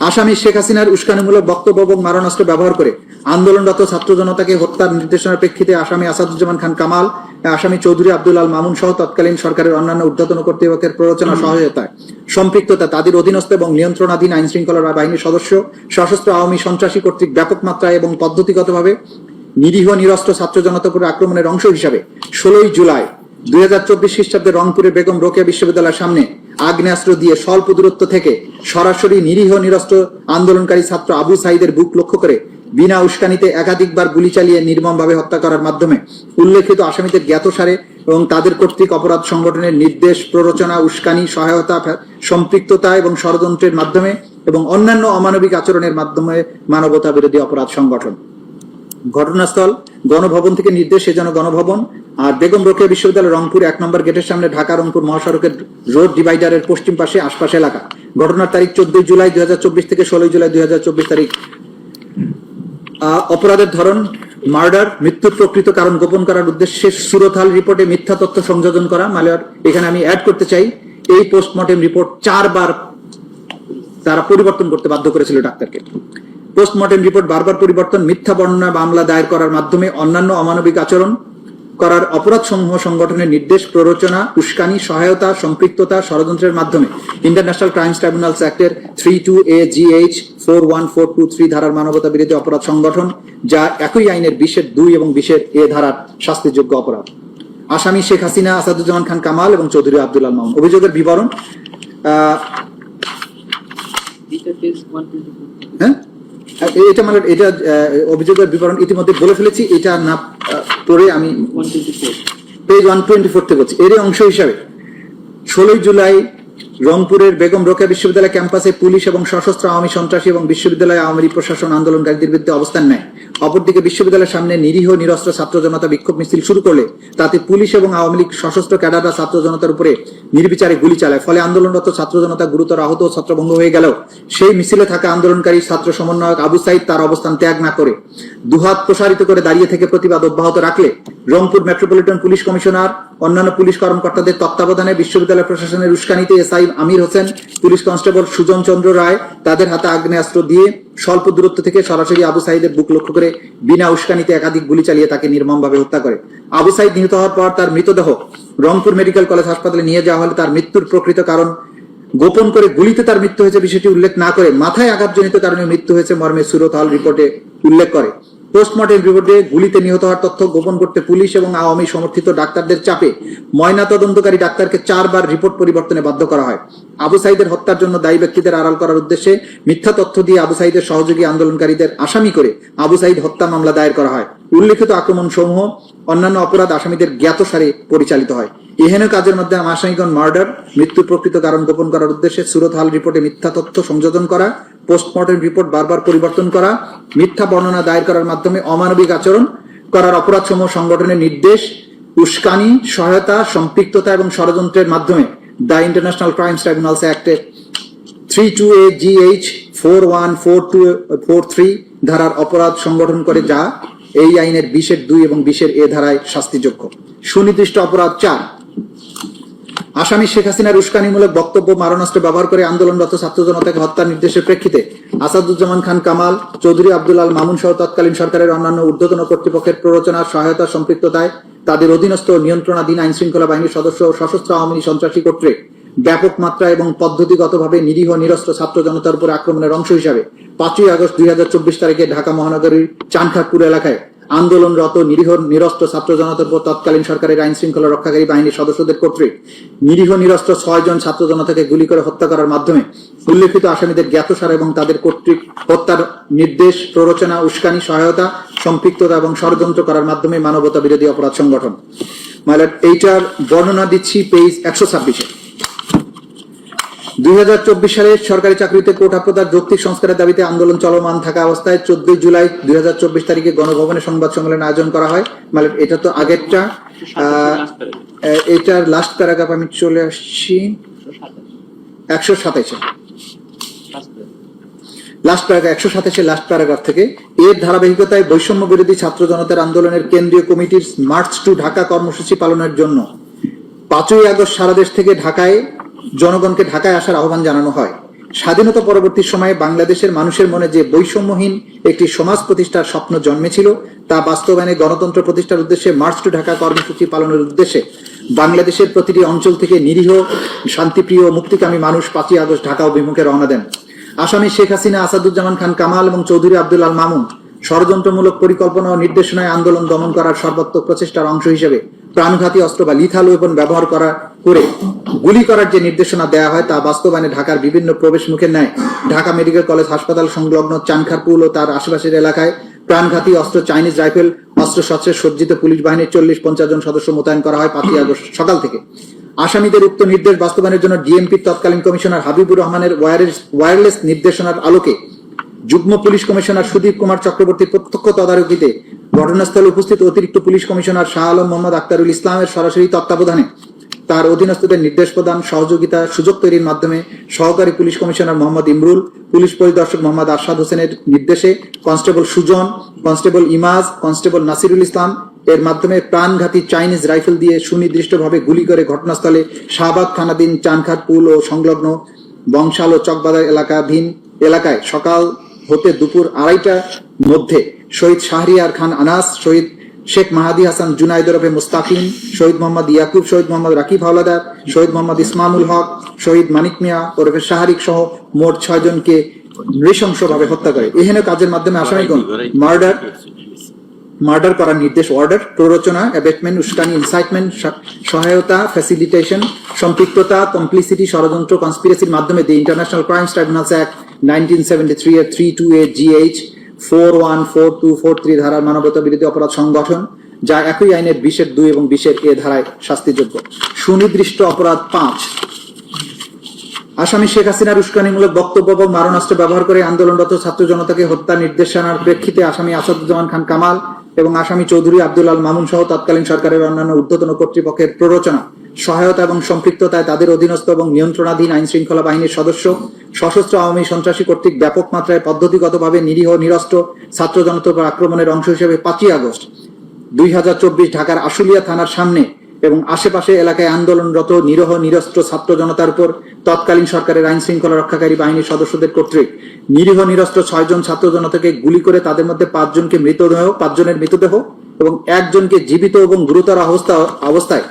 আসামি শেখ হাসিনার উস্কানিমূলক বক্তব্য এবং মারণাস্ত্র ব্যবহার করে আন্দোলনরত ছাত্র জনতাকে হত্যার নির্দেশনার প্রেক্ষিতে আসামি আসাদুজ্জামান খান কামাল, আসামি চৌধুরী আব্দুল আল মামুন সহ তৎকালীন সরকারের অন্যান্য ঊর্ধ্বতন কর্তৃপক্ষের প্ররোচনা, সহায়তায়, সম্পৃক্ততা, তাদের অধীনস্থ এবং নিয়ন্ত্রণাধীন আইন শৃঙ্খলা বাহিনীর সদস্য, সশস্ত্র আওয়ামী সন্ত্রাসী কর্তৃক ব্যাপক মাত্রায় এবং পদ্ধতিগতভাবে নিরীহ নিরস্ত্র ছাত্র জনতার উপর আক্রমণের অংশ হিসাবে 16 জুলাই 2024 খ্রিস্টাব্দে রংপুরের বেগম রোকেয়া বিশ্ববিদ্যালয়ের সামনে আগ্নেয়াস্ত্র দিয়ে স্বল্প দূরত্ব থেকে সরাসরি নিরীহ নিরস্ত্র আন্দোলনকারী ছাত্র আবু সাইদের বুক লক্ষ্য করে বিনা উস্কানিতে একাধিকবার গুলি চালিয়ে নির্মমভাবে হত্যা করার মাধ্যমে উল্লেখিত আসামিদের জ্ঞাতসারে এবং তাদের কর্তৃক অপরাধ সংগঠনের নির্দেশ, প্ররোচনা, উস্কানি, সহায়তা, সম্পৃক্ততা এবং ষড়যন্ত্রের মাধ্যমে এবং অন্যান্য অমানবিক আচরণের মাধ্যমে মানবতা বিরোধী অপরাধ সংগঠন। ঘটনাস্থল গণভবন থেকে নির্দেশ যেন গণভবন আর বেগম রোকেয়া বিশ্ববিদ্যালয় রংপুর 1 নম্বর গেটের সামনে ঢাকা রংপুর মহাসড়কের রোড ডিভাইডারের পশ্চিম পাশে আশপাশ এলাকা। ঘটনার তারিখ 14 জুলাই 2024 থেকে 16 জুলাই 2024 তারিখ। অপরাধের ধরন মার্ডার, মৃত্যুর প্রকৃত কারণ গোপন করার উদ্দেশ্যে সুরতহাল রিপোর্টে মিথ্যা তথ্য সংযোজন করা। এখানে আমি অ্যাড করতে চাই, এই পোস্টমর্টেম রিপোর্ট 4 বার তারা পরিবর্তন করতে বাধ্য করেছিল ডাক্তারকে। পোস্টমর্টেম রিপোর্ট বারবার পরিবর্তন, মিথ্যা বর্ণনা, মামলা দায়ের করার মাধ্যমে অন্যান্য অমানবিক আচরণ করার অপরাধ সমূহ সংগঠনের নির্দেশ, প্ররোচনা, উস্কানি, সহায়তা, সম্পৃক্ততা, ষড়যন্ত্রের মাধ্যমে ইন্টারন্যাশনাল ক্রাইমস ট্রাইব্যুনালস অ্যাক্টের 32A GH 41423 ধারার মানবতা বিরোধী অপরাধ সংগঠন, যা একই আইনের 20(2) এবং 20(a) ধারার শাস্তিযোগ্য অপরাধ। আসামি শেখ হাসিনা, আসাদুজ্জামান খান কামাল এবং চৌধুরী আব্দুল আল মামুন। অভিযোগের বিবরণ, এটা মানে এটা অভিযোগের বিবরণ ইতিমধ্যে বলে ফেলেছি, এটা না পড়ে আমি পেজ 124 থেকে বলছি। এর অংশ হিসাবে 16 জুলাই রংপুরের বেগম রোকেয়া বিশ্ববিদ্যালয় ক্যাম্পাসে পুলিশ এবং সশস্ত্র আওয়ামী সন্ত্রাসী এবং বিশ্ববিদ্যালয় আওয়ামী প্রশাসন আন্দোলনকারীদের বিরুদ্ধে অবস্থান নেয়। অপরদিকে বিশ্ববিদ্যালয়ের সামনে নিরীহ নিরস্ত্র ছাত্র জনতা বিক্ষোভ মিছিল শুরু করলে তাতে পুলিশ এবং আওয়ামী লীগ সশস্ত্র ক্যাডাররা ছাত্র জনতার উপরে নির্বিচারে গুলি চালায়। ফলে আন্দোলনরত ছাত্র জনতা গুরুতর আহত ও ছত্রভঙ্গ হয়ে গেল। সেই মিছিলে থাকা আন্দোলনকারী ছাত্র সমন্বয়ক আবু সাইদ তার অবস্থান ত্যাগ না করে দুহাত প্রসারিত করে দাঁড়িয়ে থেকে প্রতিবাদ অব্যাহত রাখলে রংপুর মেট্রোপলিটন পুলিশ কমিশনার, অন্যান্য পুলিশ কর্মকর্তাদের তত্ত্বাবধানে বিশ্ববিদ্যালয় প্রশাসনের উস্কানিতে SI Amir Hossain, police constable Sujan চন্দ্র রায় তাদের হাতে আগ্নেয়াস্ত্র দিয়ে স্বল্প দূরত্ব থেকে সরাসরি আবু সাইদের বুক লক্ষ্য করে বিনা উস্কানিতে একাধিক গুলি চালিয়ে তাকে নির্মমভাবে হত্যা করে। আবু সাইদ নিহত হওয়ার পর তার মৃতদেহ রংপুর মেডিকেল কলেজ হাসপাতালে নিয়ে যাওয়া হলে তার মৃত্যুর প্রকৃত কারণ গোপন করে গুলিতে তার মৃত্যু হয়েছে বিষয়টি উল্লেখ না করে মাথায় আঘাতজনিত কারণে মৃত্যু হয়েছে মর্মে সুরতহাল রিপোর্টে উল্লেখ করে। পোস্টমর্টেম রিপোর্টে গুলিতে নিহত হওয়ার তথ্য গোপন করতে পুলিশ এবং আওয়ামী সমর্থিত ডাক্তারদের চাপে ময়না তদন্তকারী ডাক্তারকে 4 বার রিপোর্ট পরিবর্তনে বাধ্য করা হয়। আবু সাইদের হত্যার জন্য দায়ী ব্যক্তিদের আড়াল করার উদ্দেশ্যে মিথ্যা তথ্য দিয়ে আবু সাইদের সহযোগী আন্দোলনকারীদের আসামি করে আবু সাইদ হত্যা মামলা দায়ের করা হয়। উল্লেখিত আক্রমণ সমূহ অন্যান্য অপরাধ আসামিদের জ্ঞাতসারে পরিচালিত হয়। এহেন কাজের মধ্যে আসামিগণ মার্ডার, মৃত্যুর প্রকৃত কারণ গোপন করার উদ্দেশ্যে সুরতহাল রিপোর্টে মিথ্যা তথ্য সংযোজন করা, পোস্টমর্টেম রিপোর্ট বারবার পরিবর্তন করা, মিথ্যা বর্ণনা দায়ের করার মাধ্যমে অমানবিক আচরণ করার অপরাধ সমূহ সংগঠনের নির্দেশ, উস্কানি, সহায়তা, সম্পৃক্ততা এবং ষড়যন্ত্রের মাধ্যমে দ্য ইন্টারন্যাশনাল ক্রাইমস ট্রাইব্যুনালস অ্যাক্টের 32A GH 41423 ধারার অপরাধ সংগঠন করে, যা এই আইনের 20(2) এবং 20(a) ধারায় শাস্তিযোগ্য। সুনির্দিষ্ট অপরাধ 4, আসামি শেখ হাসিনার উস্কানিমূলক বক্তব্য, মারণাস্ত্র ব্যবহার করে আন্দোলনরত ছাত্র জনতাকে হত্যার নির্দেশের প্রেক্ষিতে আসাদুজ্জামান খান কামাল, চৌধুরী আব্দুল আল মামুন সহ তৎকালীন সরকারের অন্যান্য ঊর্ধ্বতন কর্তৃপক্ষের প্ররোচনা, সহায়তা, সম্পৃক্ততায়, তাদের অধীনস্থ নিয়ন্ত্রণাধীন আইন শৃঙ্খলা বাহিনীর সদস্য ও সশস্ত্র আওয়ামী সন্ত্রাসী কর্তৃক ব্যাপক মাত্রা এবং পদ্ধতিগতভাবে নিরীহ নিরস্ত্র ছাত্র জনতার উপর আক্রমণের অংশ হিসাবে 5 আগস্ট 2024 তারিখে ঢাকা মহানগরীর চানখাঁরপুর এলাকায় আন্দোলনরত নিরীহ নিরস্ত্র ছাত্র জনতার উপর তৎকালীন সরকারের আইন শৃঙ্খলা রক্ষাকারী বাহিনীর সদস্যদের কর্তৃক নিরীহ নিরস্ত্র 6 জন ছাত্র জনতাকে গুলি করে হত্যা করার মাধ্যমে উল্লেখিত আসামিদের জ্ঞাতসার এবং তাদের কর্তৃক হত্যার নির্দেশ, প্ররোচনা, উস্কানি, সহায়তা, সম্পৃক্ততা এবং ষড়যন্ত্র করার মাধ্যমে মানবতা বিরোধী অপরাধ সংগঠন। এইটার বর্ণনা দিচ্ছি পেজ 126-এ। 2024 সালে সরকারি চাকরিতে কোটা প্রদান যৌক্তিক সংস্কারের দাবিতে আন্দোলন চলমান থাকা অবস্থায় 14 জুলাই 2024 তারিখে গণভবনে সংবাদ সম্মেলন আয়োজন করা হয়। মানে এটা তো আগেরটা, এটার লাস্ট প্যারাগ্রাফ আমি চলে আসছি 127 লাস্ট প্যারাগ্রাফ 127 লাস্ট প্যারাগ্রাফ থেকে। এর ধারাবাহিকতায় বৈষম্য বিরোধী ছাত্র জনতার আন্দোলনের কেন্দ্রীয় কমিটির মার্চ টু ঢাকা কর্মসূচি পালনের জন্য 5ই আগস্ট সারা দেশ থেকে জনগণকে ঢাকায় আসার আহ্বান জানানো হয়। স্বাধীনতা পরবর্তী সময়ে বাংলাদেশের মানুষের মনে যে বৈষম্যহীন একটি সমাজ প্রতিষ্ঠার স্বপ্ন জন্মেছিল তা বাস্তবায়নে গণতন্ত্র প্রতিষ্ঠার উদ্দেশ্যে মার্চ টু ঢাকা কর্মসূচি পালনের উদ্দেশ্যে বাংলাদেশের প্রতিটি অঞ্চল থেকে নিরীহ শান্তিপ্রিয় মুক্তিকামী মানুষ 5ই আগস্ট ঢাকা অভিমুখে রওনা দেন। আসামি শেখ হাসিনা, আসাদুজ্জামান খান কামাল এবং চৌধুরী আব্দুল আল মামুন ষড়যন্ত্রমূলক পরিকল্পনা ও নির্দেশনায় আন্দোলন দমন করার সর্বাত্মক প্রচেষ্টার অংশ হিসেবে প্রাণঘাতী অস্ত্র বা লিথাল ওয়েপন ব্যবহার করে গুলি করার যে নির্দেশনা দেওয়া হয় তা বাস্তবায়নে ঢাকার বিভিন্ন প্রবেশ মুখের ন্যায় ঢাকা মেডিকেল কলেজ হাসপাতাল সংলগ্ন চানখারপুল ও তার আশেপাশের এলাকায় প্রাণঘাতী অস্ত্র, চাইনিজ রাইফেল, অস্ত্রশস্ত্রে সজ্জিত পুলিশ বাহিনীর 40-50 জন সদস্য মোতায়েন করা হয় 5ই আগস্ট সকাল থেকে। আসামিদের উক্ত নির্দেশ বাস্তবায়নের জন্য ডিএমপির তৎকালীন কমিশনার হাবিবুর রহমানের ওয়্যারলেস নির্দেশনার আলোকে যুগ্ম পুলিশ কমিশনার সুদীপ কুমার চক্রবর্তীর প্রত্যক্ষ তদারকিতে ঘটনাস্থলে উপস্থিত অতিরিক্ত পুলিশ কমিশনার শাহ আলম মোহাম্মদ আক্তারুল ইসলামের সরাসরি তত্ত্বাবধানে তার অধীনস্থদের নির্দেশ প্রদান, সহযোগিতা, সুযোগ তৈরির মাধ্যমে সহকারী police commissioner Mohammad Imrul, police পরিদর্শক মোহাম্মদ আরশাদ হোসেনের নির্দেশে constable Sujon, constable Imaj, constable Nasirul Islam এর মাধ্যমে প্রাণঘাতী চাইনিজ রাইফেল দিয়ে সুনির্দিষ্টভাবে গুলি করে ঘটনাস্থলে শাহবাগ থানাধীন চানখারপুল ও সংলগ্ন বংশাল ও চকবাজার এলাকায় সকাল হতে দুপুর 2:30টার মধ্যে শহীদ শাহরিয়ার খান আনাস, শহীদ শেখ মাহাদি হাসান জুনাইদ ওরফে মুস্তাকিম, শহীদ মোহাম্মদ ইয়াকুব, শহীদ মোহাম্মদ রাকিব হাওলাদার, শহীদ মোহাম্মদ ইসমামুল হক, শহীদ মানিক মিয়া ওরফে শাহরিক সহ মোট 6 জনকে নৃশংসভাবে হত্যা করে। এহেন কাজের মাধ্যমে আসামিগণ মার্ডার করার নির্দেশ, অর্ডার, প্ররোচনা, অ্যাবেটমেন্ট, উস্কানি, ইনসাইটমেন্ট, সহায়তা, ফ্যাসিলিটেশন, সম্পৃক্ততা, কমপ্লিসিটি, ষড়যন্ত্র, কনস্পিরেসির মাধ্যমে the international crimes tribunals act 1973 এর 328 GH 414243 ধারার মানবতা বিরোধী অপরাধ সংগঠন, যা একই আইনের 20(2) এবং 20(a) ধারায় শাস্তিযোগ্য। সুনির্দিষ্ট অপরাধ 5, আসামি শেখ হাসিনার উস্কানিমূলক বক্তব্য এবং মারণাস্ত্র ব্যবহার করে আন্দোলনরত ছাত্র জনতাকে হত্যা নির্দেশনার প্রেক্ষিতে আসামি আসাদুজ্জামান খান কামাল এবং আসামি চৌধুরী আব্দুল আল মামুন সহ তৎকালীন সরকারের অন্যান্য ঊর্ধ্বতন কর্তৃপক্ষের প্ররোচনা, সহায়তা এবং সম্পৃক্ততায় তাদের অধীনস্থ এবং নিয়ন্ত্রণাধীন আইন শৃঙ্খলা বাহিনীর সদস্য, সশস্ত্র আওয়ামী সন্ত্রাসী কর্তৃক ব্যাপক মাত্রায় পদ্ধতিগতভাবে নিরীহ নিরস্ত্র ছাত্র জনতার উপর আক্রমণের অংশ হিসেবে 5ই আগস্ট 2024 ঢাকার আশুলিয়া থানার সামনে এবং আশেপাশে এলাকায় আন্দোলনরত নিরীহ নিরস্ত্র ছাত্র জনতার উপর তৎকালীন সরকারের আইন শৃঙ্খলা রক্ষাকারী বাহিনীর সদস্যদের কর্তৃক নিরীহ নিরস্ত্র 6 জন ছাত্র জনতাকে গুলি করে তাদের মধ্যে 5 জনের মৃতদেহ এবং 1 জনকে জীবিত এবং গুরুতর অবস্থায়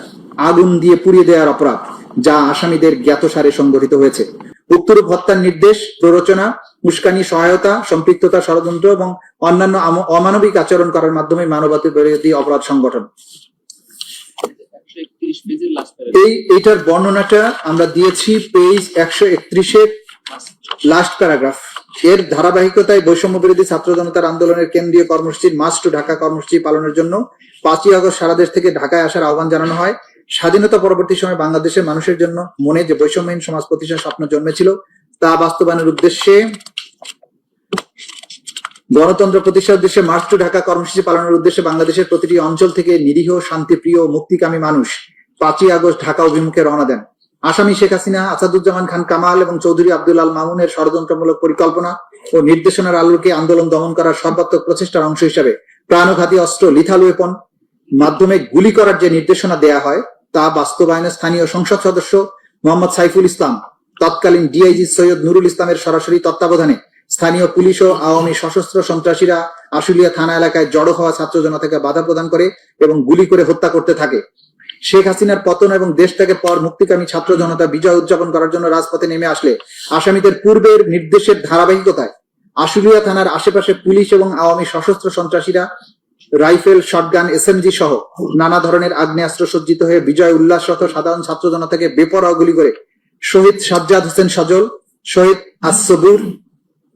আগুন দিয়ে পুড়িয়ে দেওয়ার অপরাধ, যা আসামিদের জ্ঞাতসারে সংঘটিত হয়েছে। উক্তরূপ হত্যার নির্দেশ, প্ররোচনা, উস্কানি, সহায়তা, সম্পৃক্ততা, ষড়যন্ত্র এবং অন্যান্য অমানবিক আচরণ করার মাধ্যমে মানবতা বিরোধী অপরাধ সংগঠন। এইটার বর্ণনাটা আমরা দিয়েছি পেজ 131 লাস্ট প্যারাগ্রাফ। এর ধারাবাহিকতায় বৈষম্য বিরোধী ছাত্র জনতার আন্দোলনের কেন্দ্রীয় কর্মসূচির মার্চ টু ঢাকা কর্মসূচি পালনের জন্য 5ই আগস্ট সারা দেশ থেকে ঢাকায় আসার আহ্বান জানানো হয়। স্বাধীনতা পরবর্তী সময়ে বাংলাদেশের মানুষের জন্য মনে যে বৈষম্যহীন সমাজ প্রতিষ্ঠার স্বপ্ন জন্মেছিল তা বাস্তবায়নের উদ্দেশ্যে গণতন্ত্র প্রতিষ্ঠার উদ্দেশ্যে মার্চ টু ঢাকা কর্মসূচি পালনের উদ্দেশ্যে বাংলাদেশের প্রতিটি অঞ্চল থেকে নিরীহ শান্তিপ্রিয় মুক্তিকামী মানুষ 5ই আগস্ট ঢাকা অভিমুখে রওনা দেন। আসামি শেখ হাসিনা, আসাদুজ্জামান খান কামাল এবং চৌধুরী আব্দুল আল মামুনের ষড়যন্ত্রমূলক পরিকল্পনা ও নির্দেশনার আলোকে আন্দোলন দমন করার সর্বাত্মক প্রচেষ্টার অংশ হিসেবে প্রাণঘাতী অস্ত্র, লিথাল ওয়েপন মাধ্যমে গুলি করার যে নির্দেশনা দেয়া হয় তা বাস্তবায়নে স্থানীয় সংসদ সদস্য মোহাম্মদ সাইফুল ইসলাম, তৎকালীন ডিআইজি সৈয়দ নুরুল ইসলামের সরাসরি তত্ত্বাবধানে স্থানীয় পুলিশ ও আওয়ামী সশস্ত্র সন্ত্রাসীরা আশুলিয়া থানা এলাকায় জড়ো হওয়া ছাত্র জনতাকে বাধা প্রদান করে এবং গুলি করে হত্যা করতে থাকে। শেখ হাসিনার পতন এবং দেশ থেকে পর মুক্তিকামী ছাত্র জনতা বিজয় উদযাপন করার জন্য রাজপথে নেমে আসলে আসামিদের পূর্বের নির্দেশের ধারাবাহিকতায় আশুলিয়া থানার আশেপাশে পুলিশ এবং আওয়ামী সশস্ত্র সন্ত্রাসীরা রাইফেল, শটগান, এসএমজি সহ নানা ধরনের আগ্নেয়াস্ত্র সজ্জিত হয়ে বিজয় উল্লাসরত সাধারণ ছাত্র জনতাকে বেপরোয়া গুলি করে শহীদ সাজ্জাদ হোসেন সজল, শহীদ আসবুর,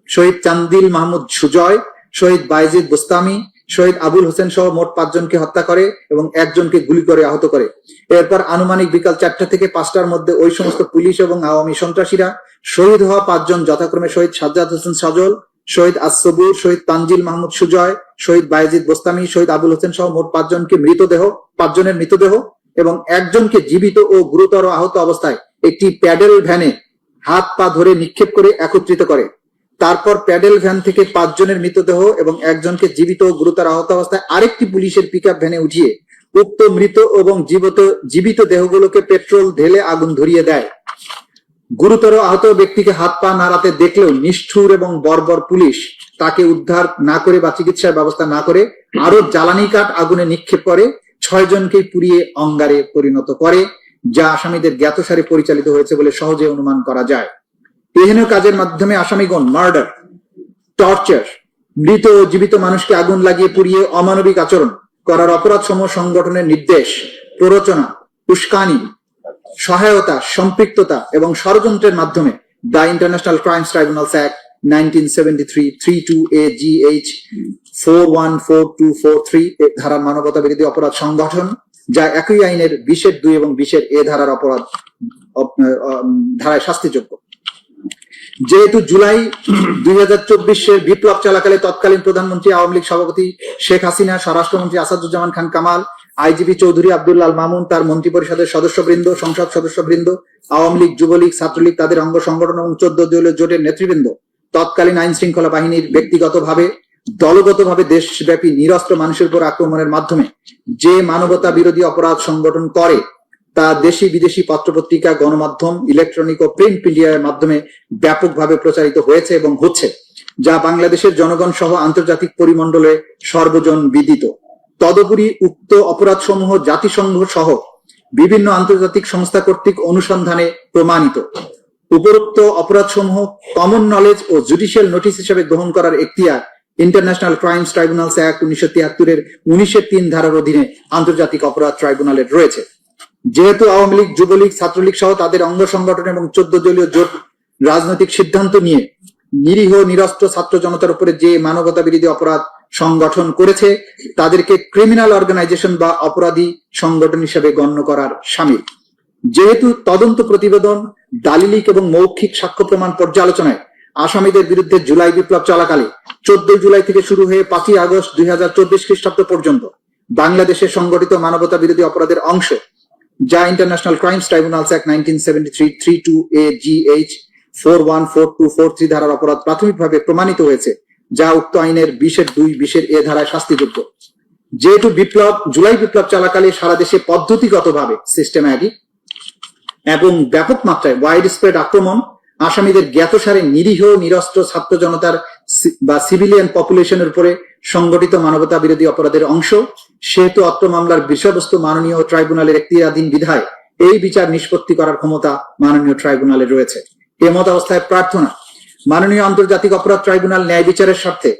শহীদ চান্দিল মাহমুদ সুজয়, শহীদ বাইজিদ বুস্তামি, শহীদ আবুল হোসেন সহ মোট 5 জনকে হত্যা করে এবং 1 জনকে গুলি করে আহত করে। এরপর আনুমানিক বিকাল 4টা থেকে 5টার মধ্যে ওই সমস্ত পুলিশ এবং আওয়ামী সন্ত্রাসীরা শহীদ হওয়া 5 জন যথাক্রমে শহীদ সাজ্জাদ হোসেন সজল, শহীদ আসবুর, শহীদ তানজিল মাহমুদ সুজয়, শহীদ বায়েজিদ বোস্তামি, শহীদ আবুল হোসেন সহ মোট 5 জনকে 5 জনের মৃতদেহ এবং 1 জনকে জীবিত ও গুরুতর আহত অবস্থায় একটি প্যাডেল ভ্যানে হাত পা ধরে নিক্ষেপ করে একত্রিত করে। তারপর প্যাডেল ভ্যান থেকে 5 জনের মৃতদেহ এবং 1 জনকে জীবিত ও গুরুতর আহত অবস্থায় আরেকটি পুলিশের পিকআপ ভ্যানে উঠিয়ে উক্ত মৃত এবং জীবিত দেহগুলোকে পেট্রোল ঢেলে আগুন ধরিয়ে দেয়। গুরুতর আহত ব্যক্তিকে হাত পা নাড়াতে দেখলেও নিষ্ঠুর এবং বর্বর পুলিশ তাকে উদ্ধার না করে বা চিকিৎসার ব্যবস্থা না করে আরো জ্বালানি কাঠ আগুনে নিক্ষেপ করে 6 জনকেই পুড়িয়ে অঙ্গারে পরিণত করে, যা আসামিদের জ্ঞাতসারে পরিচালিত হয়েছে বলে সহজে অনুমান করা যায়। এহেন কাজের মাধ্যমে আসামিগণ মার্ডার, টর্চার, মৃত ও জীবিত মানুষকে আগুন লাগিয়ে পুড়িয়ে অমানবিক আচরণ করার অপরাধ সমূহ সংগঠনের নির্দেশ, প্ররোচনা, উস্কানি, সহায়তা, সম্পৃক্ততা এবং ষড়যন্ত্রের মাধ্যমে the international crimes tribunals act 1973 32AGH 414243 ধারার মানবতা বিরোধী অপরাধ সংগঠন, যা একই আইনের 20(2) এবং 20(a) ধারার অপরাধ ধারায় শাস্তিযোগ্য। যেহেতু জুলাই 2024 বিপ্লব চলাকালে তৎকালীন প্রধানমন্ত্রী আওয়ামী লীগ সভাপতি শেখ হাসিনা, স্বরাষ্ট্রমন্ত্রী আসাদুজ্জামান খান কামাল, আইজিপি চৌধুরী আব্দুল আল মামুন, তার মন্ত্রিপরিষদের সদস্যবৃন্দ, সংসদ সদস্যবৃন্দ, আওয়ামী লীগ, যুবলীগ, ছাত্রলীগ, তাদের অঙ্গ সংগঠন এবং 14 দলীয় জোটের নেতৃবৃন্দ তৎকালীন আইন শৃঙ্খলা বাহিনীর ব্যক্তিগতভাবে, দলগতভাবে দেশব্যাপী নিরস্ত্র মানুষের উপর আক্রমণের মাধ্যমে যে মানবতা বিরোধী অপরাধ সংগঠন করে তা দেশি বিদেশি পত্রপত্রিকা, গণমাধ্যম, ইলেকট্রনিক ও প্রিন্ট মিডিয়ার মাধ্যমে ব্যাপকভাবে প্রচারিত হয়েছে এবং হচ্ছে, যা বাংলাদেশের জনগণ সহ আন্তর্জাতিক পরিমণ্ডলে সর্বজন বিদিত। তদুপরি উক্ত অপরাধসমূহ জাতিসংঘ সহ বিভিন্ন আন্তর্জাতিক সংস্থা কর্তৃক অনুসন্ধানে প্রমাণিত। উপরোক্ত অপরাধসমূহ কমন নলেজ ও জুডিশিয়াল নোটিশ হিসেবে গ্রহণ করার এখতিয়ার ইন্টারন্যাশনাল ক্রাইমস ট্রাইব্যুনালস অ্যাক্ট 1973 19(3) ধারার অধীনে আন্তর্জাতিক অপরাধ ট্রাইব্যুনালের রয়েছে। যেহেতু আওয়ামী লীগ, যুবলীগ, ছাত্রলীগ সহ তাদের অঙ্গ সংগঠন এবং 14 দলীয় জোট রাজনৈতিক সিদ্ধান্ত নিয়ে নিরীহ নিরস্ত্র ছাত্র জনতার উপরে যে মানবতা বিরোধী অপরাধ সংগঠন করেছে তাদেরকে ক্রিমিনাল অর্গানাইজেশন বা অপরাধী সংগঠন হিসেবে গণ্য করার শামিল। যেহেতু তদন্ত প্রতিবেদন, দালিলিক এবং মৌখিক সাক্ষ্য প্রমাণ পর্যালোচনায় আসামিদের বিরুদ্ধে জুলাই বিপ্লব চলাকালে 14 জুলাই থেকে শুরু হয়ে 5 আগস্ট 2024 খ্রিস্টাব্দ পর্যন্ত বাংলাদেশে সংগঠিত মানবতা বিরোধী অপরাধের অংশ, যা international crimes tribunals act 1973 32AGH 414243 ধারার অপরাধ প্রাথমিকভাবে প্রমাণিত হয়েছে, যা উক্ত আইনের 20(2) 20(a) ধারায় শাস্তিযোগ্য। যেহেতু জুলাই বিপ্লব চলাকালে সারা দেশে পদ্ধতিগতভাবে সিস্টেম্যাটিক এবং ব্যাপক মাত্রায় ওয়াইড স্প্রেড আক্রমণ আসামিদের জ্ঞাতসারে নিরীহ নিরস্ত্র ছাত্র জনতার বা সিভিলিয়ান পপুলেশনের উপরে সংগঠিত মানবতা বিরোধী অপরাধের অংশ, সেহেতু অত্র মামলার বিষয়বস্তু মাননীয় ট্রাইব্যুনালের এখতিয়ারাধীন বিধায় এই বিচার নিষ্পত্তি করার ক্ষমতা মাননীয় ট্রাইব্যুনালের রয়েছে। এমত অবস্থায় প্রার্থনা, মাননীয় আন্তর্জাতিক অপরাধ ট্রাইব্যুনাল ন্যায় বিচারের স্বার্থে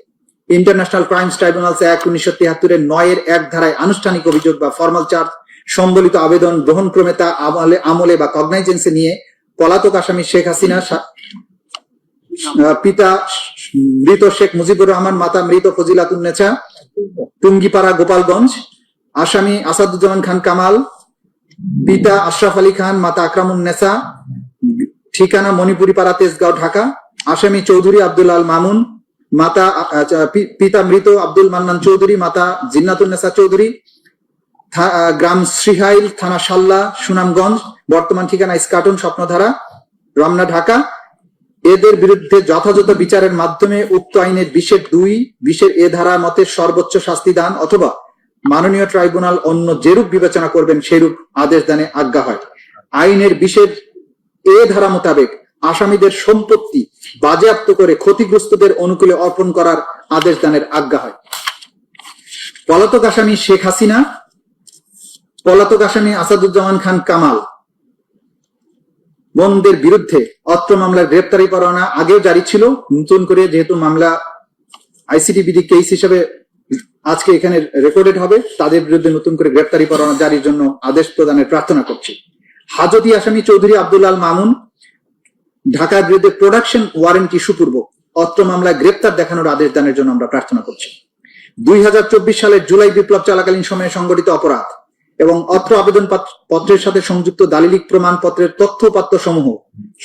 ইন্টারন্যাশনাল ক্রাইমস ট্রাইব্যুনালস অ্যাক্ট 1973 9(1) ধারায় আনুষ্ঠানিক অভিযোগ বা ফর্মাল চার্জ সম্বলিত আবেদন গ্রহণক্রমে তা আমলে বা কগনাইজেন্সে নিয়ে পলাতক আসামি শেখ হাসিনা, পিতা মৃত শেখ মুজিবুর রহমান, মাতা মৃত ফজিলাতুন্নেছা, টুঙ্গিপাড়া, গোপালগঞ্জ, আসামি আসাদুজ্জামান খান কামাল, পিতা আশরাফ আলী খান, মাতা আকরামুন্নেছা, ঠিকানা মণিপুরিপাড়া, তেজগাঁও, ঢাকা, আসামি চৌধুরী আব্দুল আল মামুন, পিতা মৃত আব্দুল মান্নান চৌধুরী, মাতা জিন্নাতুন্নেছা চৌধুরী, গ্রাম শ্রীহাইল, থানা সাল্লা, সুনামগঞ্জ, বর্তমান ঠিকানা ইস্কাটন, স্বপ্নধারা, রমনা, ঢাকা। এদের বিরুদ্ধে যথাযথ বিচারের মাধ্যমে উক্ত আইনের 20(2) 20(a) ধারা মতে সর্বোচ্চ শাস্তি দান অথবা মাননীয় ট্রাইব্যুনাল অন্য যেরূপ বিবেচনা করবেন সেরূপ আদেশ দানে আজ্ঞা হয়। আইনের 20(a) ধারা মোতাবেক আসামিদের সম্পত্তি বাজেয়াপ্ত করে ক্ষতিগ্রস্তদের অনুকূলে অর্পণ করার আদেশ দানের আজ্ঞা হয়। পলাতক আসামি শেখ হাসিনা, পলাতক আসামি আসাদুজ্জামান খান কামাল বন্দের বিরুদ্ধে অত্র মামলার গ্রেপ্তারি পরোয়ানা আগেও জারি ছিল। নতুন করে যেহেতু মামলা আইসিটি বিধি কেস হিসেবে আজকে এখানে রেকর্ডেড হবে, তাদের বিরুদ্ধে নতুন করে গ্রেপ্তারি পরোয়ানা জারির জন্য আদেশ প্রদানের প্রার্থনা করছি। হাজতি আসামি চৌধুরী আব্দুল আল মামুন ঢাকার বিরুদ্ধে প্রোডাকশন ওয়ারেন্ট ইস্যুপূর্বক অত্র মামলায় গ্রেপ্তার দেখানোর আদেশ দানের জন্য আমরা প্রার্থনা করছি। 2024 সালের জুলাই বিপ্লব চলাকালীন সময়ে সংগঠিত অপরাধ এবং অত্র আবেদন পত্রের সাথে সংযুক্ত দালিলিক প্রমাণপত্রের তথ্যপাত্য সমূহ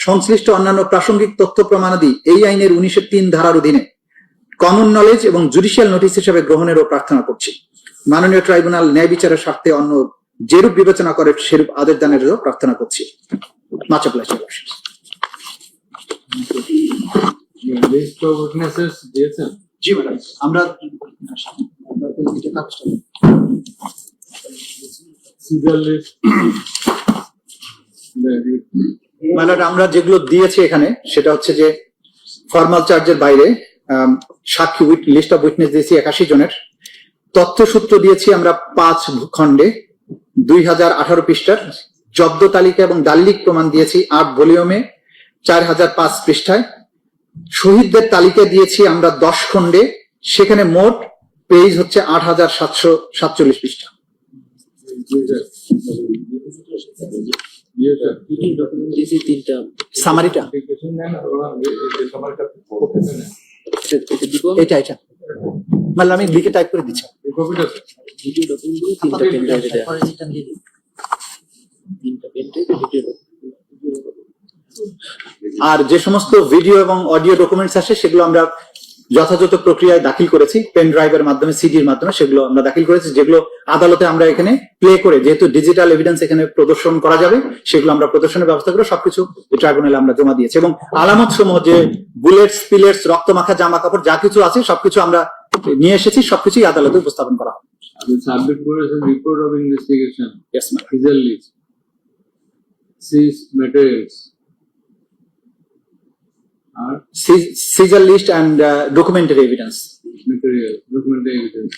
সংশ্লিষ্ট অন্যান্য প্রাসঙ্গিক তথ্য প্রমাণাদি এই আইনের 1903 ধারার অধীনে কমন নলেজ এবং জুডিশিয়াল নোটিশ হিসেবে গ্রহণেরও প্রার্থনা করছি। মাননীয় ট্রাইব্যুনাল ন্যায় বিচারের স্বার্থে অন্য যেরূপ বিবেচনা করে সেরূপ আদেশ দানেরও প্রার্থনা করছি। Much obliged, Your Worship. List of witnesses দিয়েছেন? জি ম্যাডাম, আমরা সিজার লিস্ট ম্যাডাম আমরা যেগুলো দিয়েছি এখানে সেটা হচ্ছে যে ফর্মাল চার্জের বাইরে সাক্ষী লিস্ট অফ উইটনেস দিয়েছি 81 জনের, তথ্যসূত্র দিয়েছি আমরা 5 খণ্ডে 2018 পৃষ্ঠার, জব্দ তালিকা এবং দালিলিক প্রমাণ দিয়েছি 8 ভলিউমে 4005 পৃষ্ঠায়, শহীদদের তালিকা দিয়েছি আমরা 10 খণ্ডে, সেখানে মোট পেজ হচ্ছে 8747 পৃষ্ঠা। সামারিটা এটা এটা মানে আমি লিখে টাইপ করে দিচ্ছি। আর যে সমস্ত ভিডিও এবং অডিও ডকুমেন্টস আসে সেগুলো আমরা যথাযথ প্রক্রিয়ায় দাখিল করেছি, পেন ড্রাইভের মাধ্যমে, সিডির মাধ্যমে সেগুলো আমরা দাখিল করেছি, যেগুলো আদালতে আমরা এখানে প্লে করে, যেহেতু ডিজিটাল এভিডেন্স এখানে প্রদর্শন করা যাবে, সেগুলো আমরা প্রদর্শনের ব্যবস্থা করে সবকিছু ট্রাইব্যুনালে আমরা জমা দিয়েছি। এবং আলামত সমূহ যে বুলেটস, পিলেটস, রক্তমাখা জামা কাপড় যা কিছু আছে সবকিছু আমরা নিয়ে এসেছি, সবকিছুই আদালতে উপস্থাপন করা হবে। সাবমিট করেছেন report of investigation, yes ma'am. Seizure list, seize materials আর Seizure list and documentary evidence. material, documentary evidence.